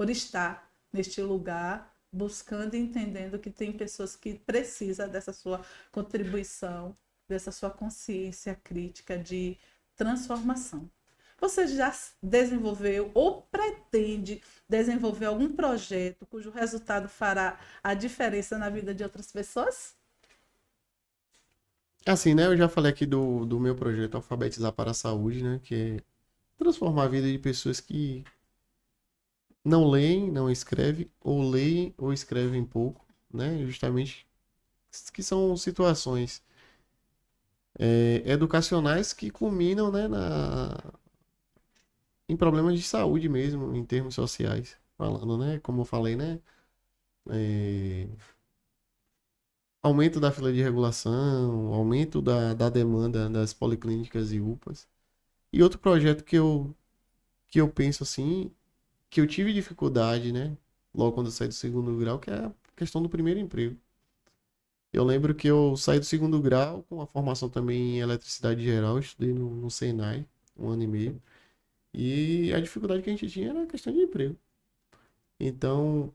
estar neste lugar, buscando e entendendo que tem pessoas que precisam dessa sua contribuição, dessa sua consciência crítica de transformação. Você já desenvolveu ou pretende desenvolver algum projeto cujo resultado fará a diferença na vida de outras pessoas? Assim, né? Eu já falei aqui do meu projeto Alfabetizar para a Saúde, né? Que é transformar a vida de pessoas que não leem, não escrevem, ou leem ou escrevem pouco, né? Justamente que são situações educacionais que culminam, né, em problemas de saúde mesmo, em termos sociais, falando, né? Como eu falei, né? é, Aumento da fila de regulação, aumento da demanda das policlínicas e UPAs. E outro projeto que eu penso assim, que eu tive dificuldade, né? Logo quando eu saí do segundo grau, que é a questão do primeiro emprego. Eu lembro que eu saí do segundo grau com a formação também em eletricidade geral, eu estudei no Senai, 1 ano e meio. E a dificuldade que a gente tinha era a questão de emprego. Então,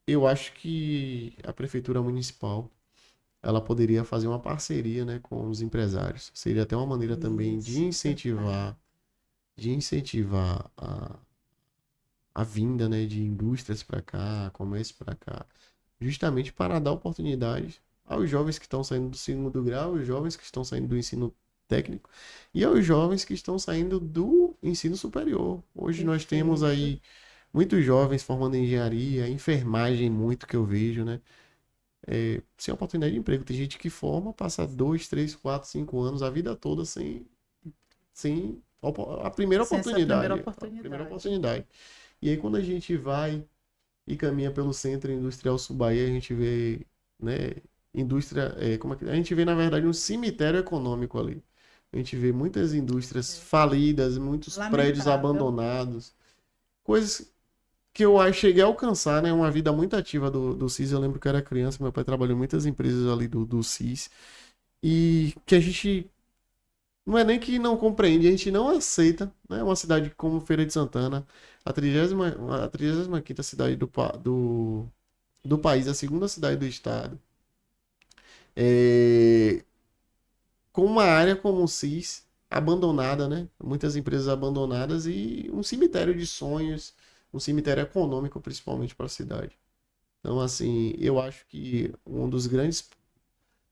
eu acho que a prefeitura municipal ela poderia fazer uma parceria, né, com os empresários. Seria até uma maneira também Isso, verdade. de incentivar a vinda, né, de indústrias para cá, comércio para cá, justamente para dar oportunidade aos jovens que estão saindo do segundo grau, aos jovens que estão saindo do ensino técnico e aos jovens que estão saindo do ensino superior. Hoje nós temos Perfeito. aí muitos jovens formando em engenharia, enfermagem, muito que eu vejo, né? Sem oportunidade de emprego. Tem gente que forma, passa 2, 3, 4, 5 anos, a vida toda sem a primeira Sem essa primeira oportunidade. A primeira oportunidade. oportunidade. E aí quando a gente vai e caminha pelo Centro Industrial Subaí, a gente vê, né, indústria, como é que, a gente vê na verdade um cemitério econômico ali. A gente vê muitas indústrias É. falidas, muitos prédios Lamentável. abandonados, coisas que eu cheguei a alcançar, né, uma vida muito ativa do CIS. Eu lembro que eu era criança, meu pai trabalhou em muitas empresas ali do CIS, e que a gente não é nem que não compreende, a gente não aceita, né? Uma cidade como Feira de Santana, a 35ª cidade do país, a segunda cidade do estado, é, com uma área como o CIS abandonada, né? Muitas empresas abandonadas e um cemitério de sonhos, um cemitério econômico, principalmente para a cidade. Então, assim, eu acho que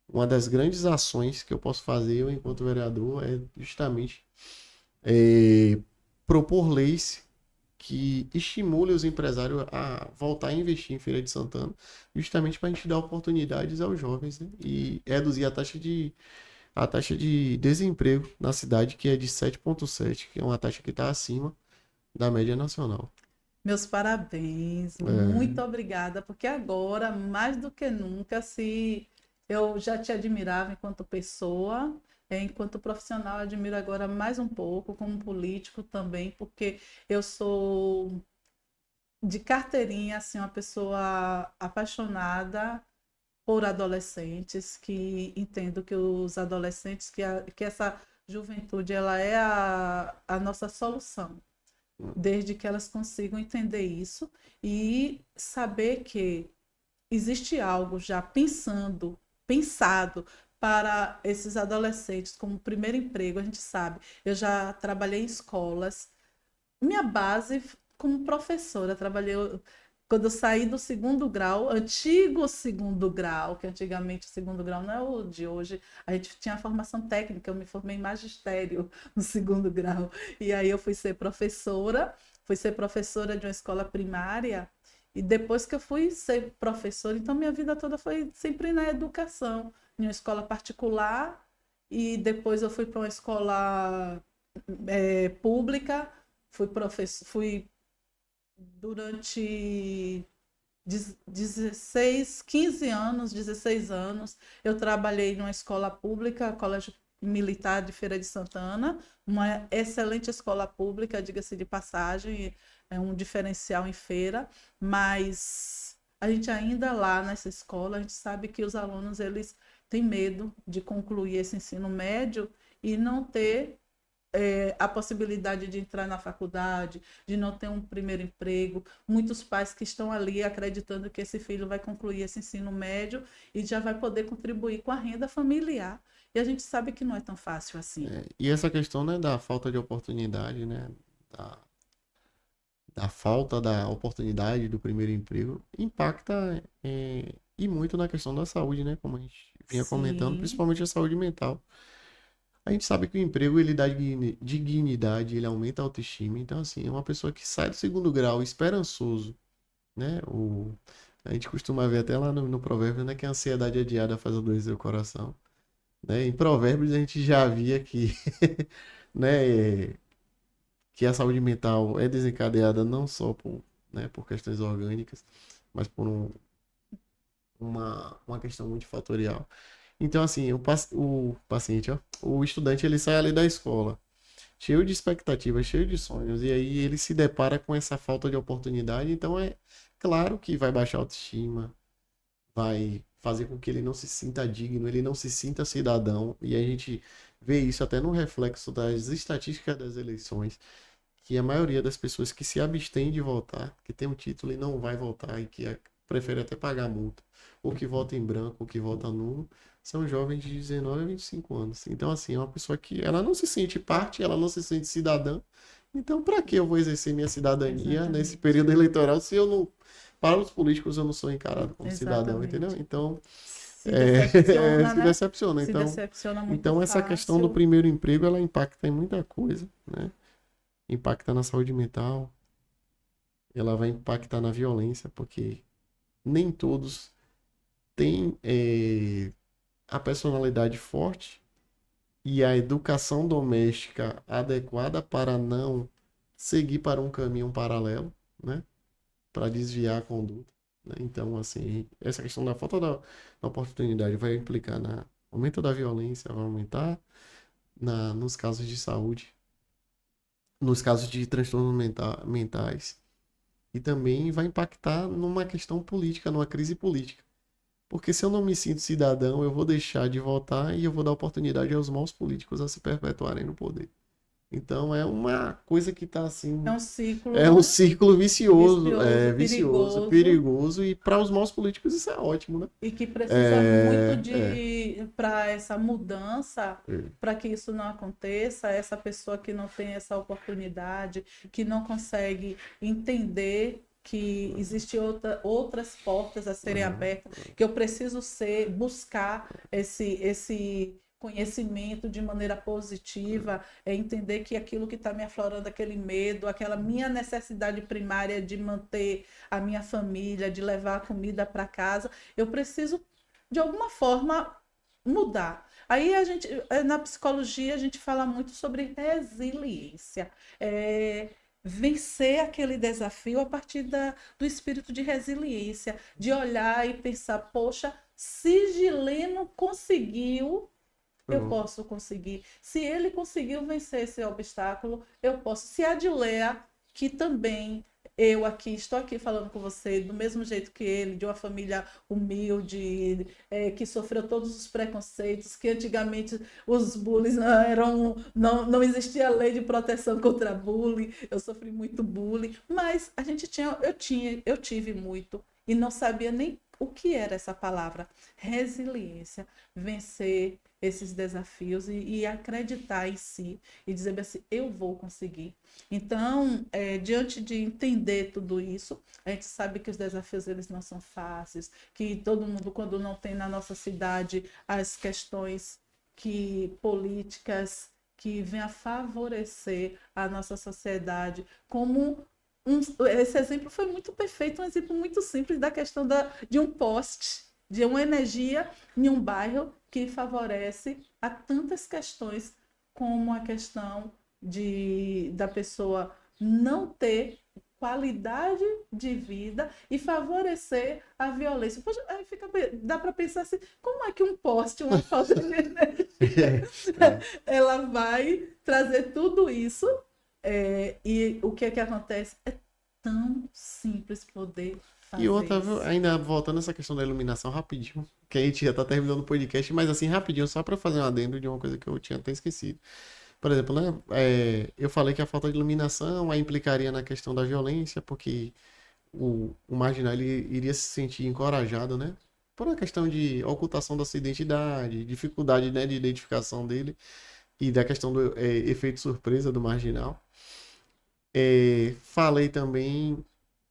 uma das grandes ações que eu posso fazer eu, enquanto vereador, é justamente é, propor leis que estimulem os empresários a voltar a investir em Feira de Santana, justamente para a gente dar oportunidades aos jovens, né? E reduzir a taxa de desemprego na cidade, que é de 7,7, que é uma taxa que está acima da média nacional. Meus parabéns, É, muito obrigada, porque agora, mais do que nunca, se eu já te admirava enquanto pessoa, enquanto profissional, admiro agora mais um pouco, como político também, porque eu sou de carteirinha, assim, uma pessoa apaixonada por adolescentes, que entendo que os adolescentes, que essa juventude, ela é a nossa solução desde que elas consigam entender isso e saber que existe algo já pensado para esses adolescentes como primeiro emprego, a gente sabe. Eu já trabalhei em escolas, minha base como professora, trabalhei quando eu saí do segundo grau, antigo segundo grau, que antigamente o segundo grau não é o de hoje, a gente tinha formação técnica, eu me formei em magistério no segundo grau. E aí eu fui ser professora de uma escola primária, e depois que eu fui ser professora, então minha vida toda foi sempre na educação, em uma escola particular, e depois eu fui para uma escola pública, fui durante 16, 15 anos, 16 anos, eu trabalhei numa escola pública, Colégio Militar de Feira de Santana, uma excelente escola pública, diga-se de passagem, é um diferencial em feira, mas a gente ainda lá nessa escola, a gente sabe que os alunos eles têm medo de concluir esse ensino médio e não ter a possibilidade de entrar na faculdade, de não ter um primeiro emprego. Muitos pais que estão ali acreditando que esse filho vai concluir esse ensino médio e já vai poder contribuir com a renda familiar. E a gente sabe que não é tão fácil assim. e essa questão, né, da falta de oportunidade, né, da, da falta da oportunidade do primeiro emprego impacta e muito na questão da saúde, né? Como a gente vinha comentando, Sim, principalmente a saúde mental. A gente sabe que o emprego ele dá dignidade, ele aumenta a autoestima. Então, assim, é uma pessoa que sai do segundo grau esperançoso, né? A gente costuma ver até lá no provérbio, né, que a ansiedade adiada faz adoecer o coração, né? Em provérbios a gente já via que, né, que a saúde mental é desencadeada não só por questões orgânicas, mas por uma questão multifatorial. Então, assim, o paciente, ó, o estudante, ele sai ali da escola, cheio de expectativas, cheio de sonhos, e aí ele se depara com essa falta de oportunidade, então é claro que vai baixar a autoestima, vai fazer com que ele não se sinta digno, ele não se sinta cidadão, e a gente vê isso até no reflexo das estatísticas das eleições, que a maioria das pessoas que se abstém de votar, que tem um título e não vai votar e que prefere até pagar multa, ou que vota em branco, ou que vota nulo, são jovens de 19 a 25 anos. Então, assim, é uma pessoa que ela não se sente parte, ela não se sente cidadã. Então, para que eu vou exercer minha cidadania nesse exatamente. período eleitoral se eu não, para os políticos eu não sou encarado como cidadão, entendeu? Exatamente. Então, Se decepciona, se né? decepciona. Se decepciona muito Então essa questão do fácil. primeiro emprego, ela impacta em muita coisa, né? Impacta na saúde mental, ela vai impactar na violência, porque nem todos têm a personalidade forte e a educação doméstica adequada para não seguir para um caminho paralelo, né? Para desviar a conduta, né? Então, assim, essa questão da falta da oportunidade vai implicar na aumento da violência, vai aumentar nos casos de saúde, nos casos de transtornos mentais. E também vai impactar numa questão política, numa crise política. Porque se eu não me sinto cidadão, eu vou deixar de votar e eu vou dar oportunidade aos maus políticos a se perpetuarem no poder. Então é uma coisa que está É assim, um ciclo, é um né? círculo vicioso, Vicioso, vicioso, perigoso. perigoso, e para os maus políticos isso é ótimo, né? E que precisa muito É, de para essa mudança, é. para que isso não aconteça, essa pessoa que não tem essa oportunidade, que não consegue entender que existem outras portas a serem Aham. abertas, que eu preciso buscar esse conhecimento de maneira positiva, é entender que aquilo que está me aflorando, aquele medo, aquela minha necessidade primária de manter a minha família, de levar a comida para casa, eu preciso, de alguma forma, mudar. Aí na psicologia, a gente fala muito sobre resiliência. É, vencer aquele desafio a partir do espírito de resiliência, de olhar e pensar, poxa, se Gileno conseguiu, eu Pronto. posso conseguir. Se ele conseguiu vencer esse obstáculo, eu posso. Se a Adileia, que também eu aqui estou aqui falando com você do mesmo jeito que ele, de uma família humilde, que sofreu todos os preconceitos, que antigamente os bullies não existia lei de proteção contra bullying, eu sofri muito bullying, mas eu tive muito e não sabia nem o que era essa palavra, resiliência, vencer esses desafios e acreditar em si e dizer assim, eu vou conseguir. Então, diante de entender tudo isso, a gente sabe que os desafios eles não são fáceis, que todo mundo, quando não tem na nossa cidade as questões políticas que vêm a favorecer a nossa sociedade, como esse exemplo foi muito perfeito, um exemplo muito simples da questão de um poste, de uma energia em um bairro que favorece a tantas questões como a questão da pessoa não ter qualidade de vida e favorecer a violência. Poxa, aí dá para pensar assim, como é que um poste, uma falta de energia, ela vai trazer tudo isso e o que é que acontece? É tão simples poder E fazer outra, viu, isso. ainda voltando nessa questão da iluminação, rapidinho, que a gente já tá terminando o podcast, mas assim, rapidinho, só para fazer um adendo de uma coisa que eu tinha até esquecido. Por exemplo, né, eu falei que a falta de iluminação aí implicaria na questão da violência, porque o marginal ele iria se sentir encorajado, né? Por uma questão de ocultação da sua identidade, dificuldade, né, de identificação dele e da questão do efeito surpresa do marginal. Falei também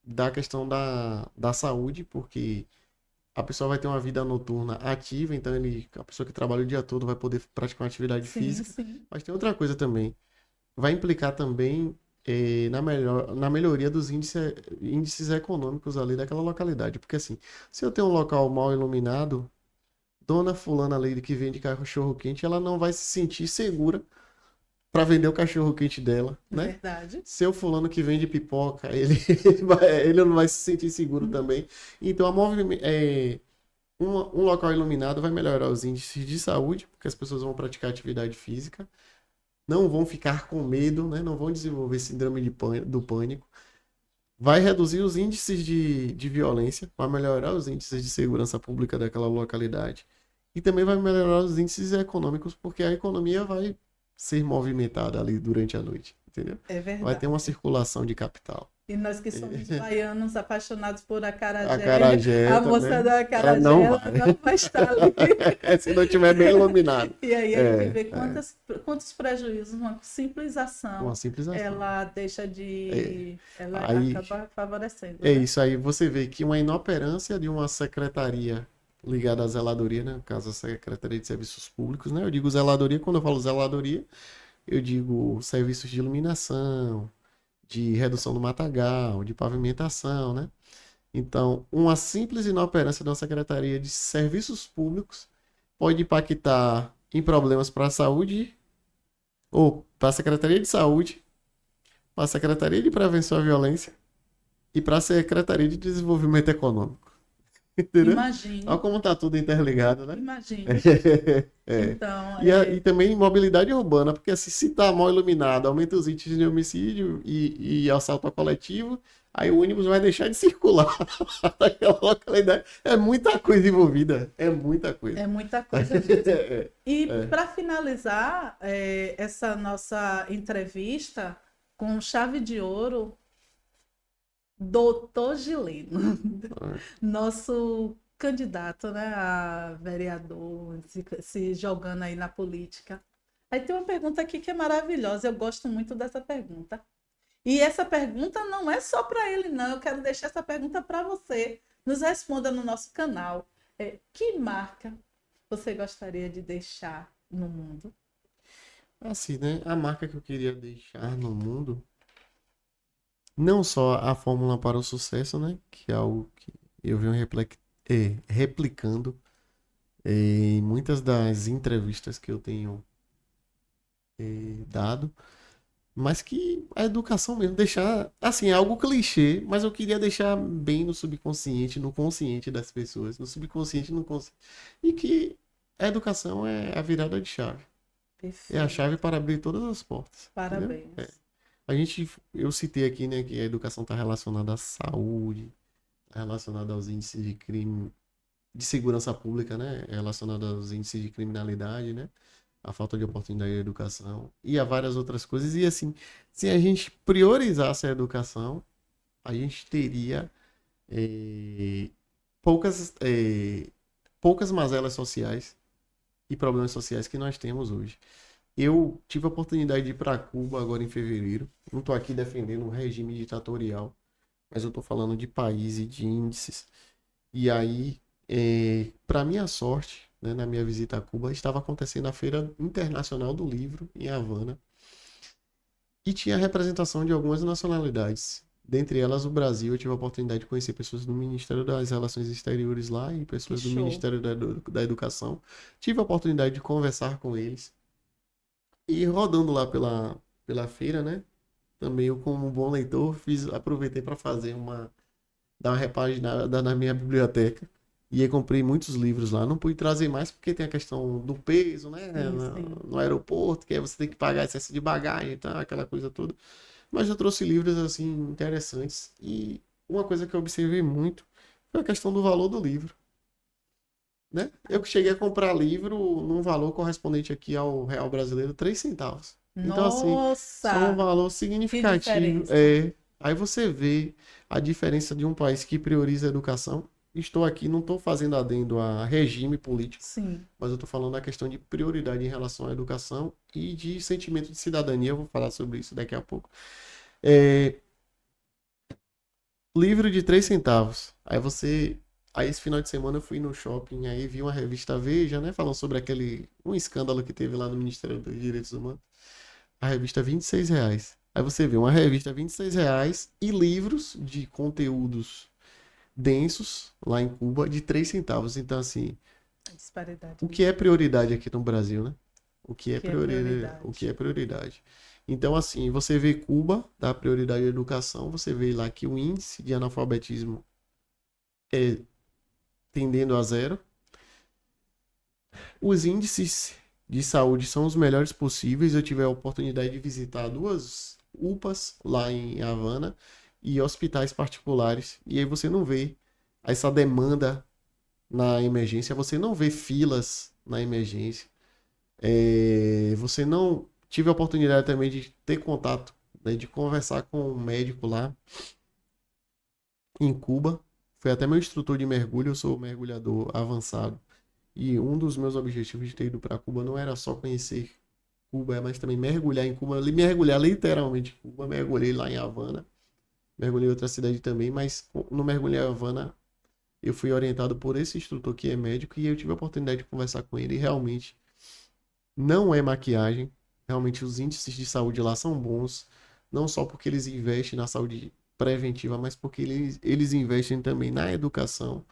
da questão da saúde, porque a pessoa vai ter uma vida noturna ativa, então a pessoa que trabalha o dia todo vai poder praticar uma atividade Sim, física. sim. Mas tem outra coisa também. Vai implicar também na melhoria dos índices econômicos ali daquela localidade. Porque assim, se eu tenho um local mal iluminado, dona fulana ali que vende cachorro quente, ela não vai se sentir segura para vender o cachorro quente dela, né? Verdade. Seu fulano que vende pipoca, ele, ele não vai se sentir seguro também. Então, um local iluminado vai melhorar os índices de saúde, porque as pessoas vão praticar atividade física, não vão ficar com medo, né? Não vão desenvolver síndrome do pânico. Vai reduzir os índices de violência, vai melhorar os índices de segurança pública daquela localidade. E também vai melhorar os índices econômicos, porque a economia vai ser movimentada ali durante a noite, entendeu? É Vai ter uma verdade. circulação de capital. E nós que somos baianos apaixonados por A acarajé, acarajé a moça também, da ela acarajé, não ela vai. não vai estar ali. Se não tiver bem iluminado. E aí a gente É, vê é, quantos prejuízos uma simples uma ação simples ação. ela deixa É. de. Ela Aí, acaba favorecendo, é né? isso aí, você vê que uma inoperância de uma secretaria ligada à zeladoria, né? No caso, a Secretaria de Serviços Públicos, né? Eu digo zeladoria, quando eu falo zeladoria, eu digo serviços de iluminação, de redução do matagal, de pavimentação, né? Então, uma simples inoperância de uma Secretaria de Serviços Públicos pode impactar em problemas para a saúde, ou para a Secretaria de Saúde, para a Secretaria de Prevenção à Violência e para a Secretaria de Desenvolvimento Econômico. Entendeu? Olha Imagine, como tá tudo interligado, né? imagine. É. Então, E também mobilidade urbana, porque assim, se tá mal iluminado, aumenta os índices de homicídio e assalto ao coletivo, aí o ônibus vai deixar de circular naquela localidade. É muita coisa envolvida, é muita coisa. é muita coisa mesmo. É, E é. para finalizar essa nossa entrevista com chave de ouro, Doutor Gileno, nosso candidato, né, a vereador, se jogando aí na política. Aí tem uma pergunta aqui que é maravilhosa, eu gosto muito dessa pergunta. E essa pergunta não é só para ele, não, eu quero deixar essa pergunta para você. Nos responda no nosso canal. Que marca você gostaria de deixar no mundo? Assim, né? A marca que eu queria deixar no mundo, não só a fórmula para o sucesso, né? Que é algo que eu venho replicando em muitas das entrevistas que eu tenho dado, mas que a educação mesmo, deixar, assim, é algo clichê, mas eu queria deixar bem no subconsciente, no consciente das pessoas, no subconsciente, no consciente, e que a educação é a virada de chave, é a chave Perfeito. para abrir todas as portas, entendeu? Parabéns. Eu citei aqui, né, que a educação está relacionada à saúde, tá relacionada aos índices de crime, de segurança pública, né, é relacionada aos índices de criminalidade, né, a falta de oportunidade de educação e a várias outras coisas. E assim, se a gente priorizasse a educação, a gente teria eh, poucas, poucas mazelas sociais e problemas sociais que nós temos hoje. Eu tive a oportunidade de ir para Cuba agora em fevereiro. Não estou aqui defendendo um regime ditatorial, mas eu estou falando de país e de índices. E aí, para minha sorte, né, na minha visita a Cuba, estava acontecendo a Feira Internacional do Livro em Havana e tinha representação de algumas nacionalidades. Dentre elas, o Brasil. Eu tive a oportunidade de conhecer pessoas do Ministério das Relações Exteriores lá e Que pessoas do show. Ministério da Educação. Tive a oportunidade de conversar com eles. E rodando lá pela feira, né? Também eu, como um bom leitor, aproveitei para dar uma repaginada na minha biblioteca. E aí comprei muitos livros lá. Não pude trazer mais porque tem a questão do peso, né? Sim, sim. No aeroporto, que aí você tem que pagar excesso de bagagem e tal, aquela coisa toda. Mas eu trouxe livros, assim, interessantes. E uma coisa que eu observei muito foi a questão do valor do livro, né? Eu cheguei a comprar livro num valor correspondente aqui ao real brasileiro, 3 centavos. Então, assim, só um Nossa, valor que significativo. diferença. Aí você vê a diferença de um país que prioriza a educação. Estou aqui, não estou fazendo adendo a regime político, Sim, mas eu estou falando da questão de prioridade em relação à educação e de sentimento de cidadania. Eu vou falar sobre isso daqui a pouco. É, livro de 3 centavos. Aí você Aí esse final de semana eu fui no shopping, aí vi uma revista Veja, né? Falando sobre um escândalo que teve lá no Ministério dos Direitos Humanos. A revista R$ 26. Aí você vê uma revista R$ 26 e livros de conteúdos densos lá em Cuba de 3 centavos. Então, assim, A disparidade o de que é vida. prioridade aqui no Brasil, né? O que O é que é prioridade? O que prioridade? é prioridade? Então, assim, você vê Cuba, dá prioridade à educação, você vê lá que o índice de analfabetismo é tendendo a zero. Os índices de saúde são os melhores possíveis. Eu tive a oportunidade de visitar duas UPAs lá em Havana e hospitais particulares. E aí você não vê essa demanda na emergência, você não vê filas na emergência. Você não tive a oportunidade também de ter contato, né, de conversar com um médico lá em Cuba. Foi até meu instrutor de mergulho, eu sou mergulhador avançado. E um dos meus objetivos de ter ido para Cuba não era só conhecer Cuba, mas também mergulhar em Cuba, mergulhar literalmente em Cuba. Mergulhei lá em Havana, mergulhei em outra cidade também, mas no mergulho em Havana eu fui orientado por esse instrutor que é médico e eu tive a oportunidade de conversar com ele e realmente não é maquiagem. Realmente os índices de saúde lá são bons, não só porque eles investem na saúde preventiva, mas porque eles investem também na educação,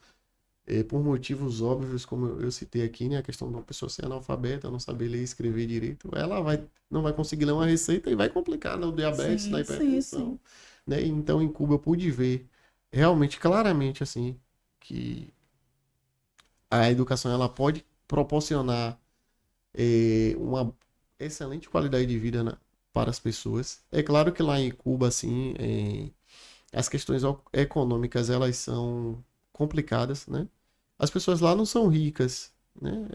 por motivos óbvios, como eu citei aqui, né? A questão de uma pessoa ser analfabeta, não saber ler e escrever direito, não vai conseguir ler uma receita e vai complicar no diabetes, na Sim, sim, hipertensão, sim. né? Então, em Cuba eu pude ver realmente claramente assim que a educação ela pode proporcionar uma excelente qualidade de vida para as pessoas. É claro que lá em Cuba, assim, as questões econômicas elas são complicadas, né? As pessoas lá não são ricas, né?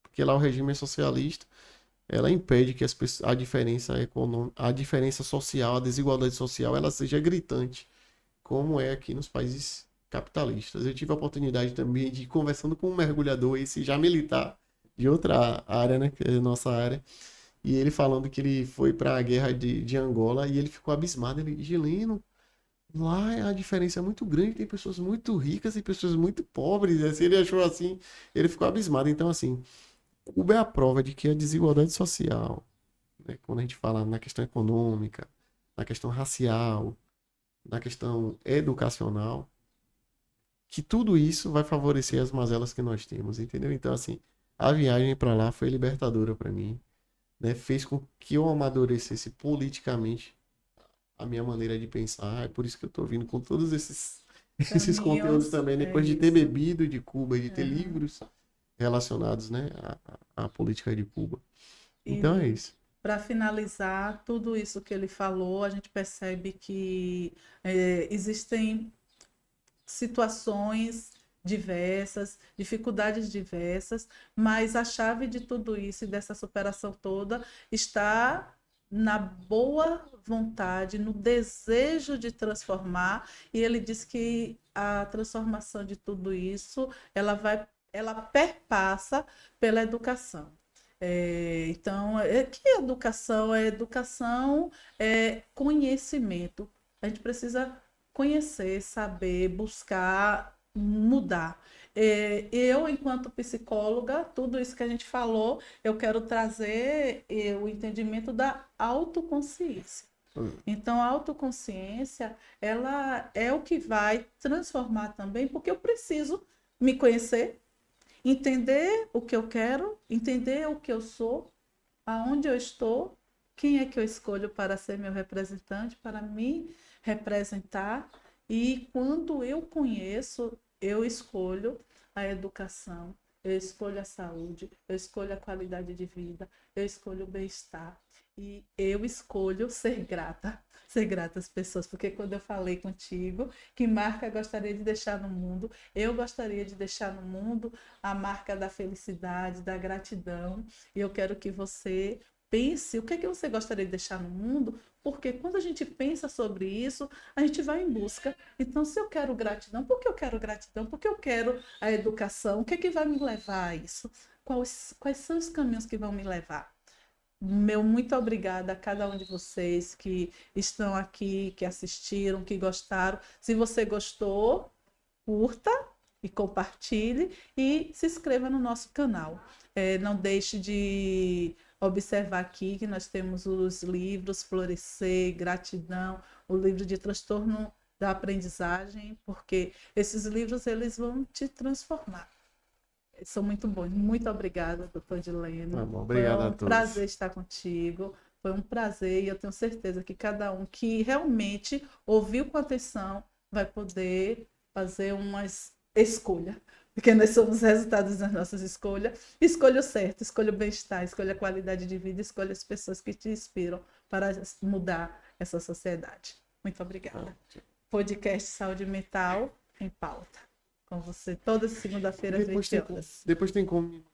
Porque lá o regime é socialista, ela impede que a diferença econômica, a diferença social, a desigualdade social, ela seja gritante, como é aqui nos países capitalistas. Eu tive a oportunidade também de ir conversando com um mergulhador, esse já militar, de outra área, né? Que é a nossa área. E ele falando que ele foi para a guerra de Angola e ele ficou abismado. Ele, Gileno, lá a diferença é muito grande, tem pessoas muito ricas e pessoas muito pobres. Assim, ele achou assim, ele ficou abismado. Então, assim, Cuba é a prova de que a desigualdade social, né, quando a gente fala na questão econômica, na questão racial, na questão educacional, que tudo isso vai favorecer as mazelas que nós temos, entendeu? Então, assim, a viagem para lá foi libertadora para mim, né? Fez com que eu amadurecesse politicamente a minha maneira de pensar. É por isso que eu tô vindo com todos esses conteúdos Caminhos, também, é depois de ter isso. bebido de Cuba, de ter Aham. livros relacionados, né, à política de Cuba. Então é E isso. para finalizar, tudo isso que ele falou, a gente percebe que existem situações diversas, dificuldades diversas, mas a chave de tudo isso e dessa superação toda está na boa vontade, no desejo de transformar, e ele diz que a transformação de tudo isso, ela perpassa pela educação. Então, que educação? É educação, é conhecimento. A gente precisa conhecer, saber, buscar, mudar. Eu, enquanto psicóloga, tudo isso que a gente falou, eu quero trazer o entendimento da autoconsciência. Então, a autoconsciência, ela é o que vai transformar também, porque eu preciso me conhecer, entender o que eu quero, entender o que eu sou, aonde eu estou, quem é que eu escolho para ser meu representante, para me representar. E quando eu conheço, eu escolho a educação, eu escolho a saúde, eu escolho a qualidade de vida, eu escolho o bem-estar. E eu escolho ser grata às pessoas, porque quando eu falei contigo, que marca gostaria de deixar no mundo, eu gostaria de deixar no mundo a marca da felicidade, da gratidão, e eu quero que você pense o que é que você gostaria de deixar no mundo, porque quando a gente pensa sobre isso, a gente vai em busca. Então, se eu quero gratidão, por que eu quero gratidão? Porque eu quero a educação. O que é que vai me levar a isso? Quais são os caminhos que vão me levar? Meu muito obrigada a cada um de vocês que estão aqui, que assistiram, que gostaram. Se você gostou, curta e compartilhe e se inscreva no nosso canal. Não deixe de observar aqui que nós temos os livros Florescer, Gratidão, o livro de transtorno da aprendizagem, porque esses livros eles vão te transformar. São muito bons. Muito obrigada, doutor Dileno. Tá bom, obrigado a Foi um todos. prazer estar contigo. Foi um prazer e eu tenho certeza que cada um que realmente ouviu com atenção vai poder fazer uma escolha. Porque nós somos resultados das nossas escolhas. Escolha o certo, escolha o bem-estar, escolha a qualidade de vida, escolha as pessoas que te inspiram para mudar essa sociedade. Muito obrigada. Podcast Saúde Mental em Pauta. Com você toda segunda-feira às 20 horas. Depois tem como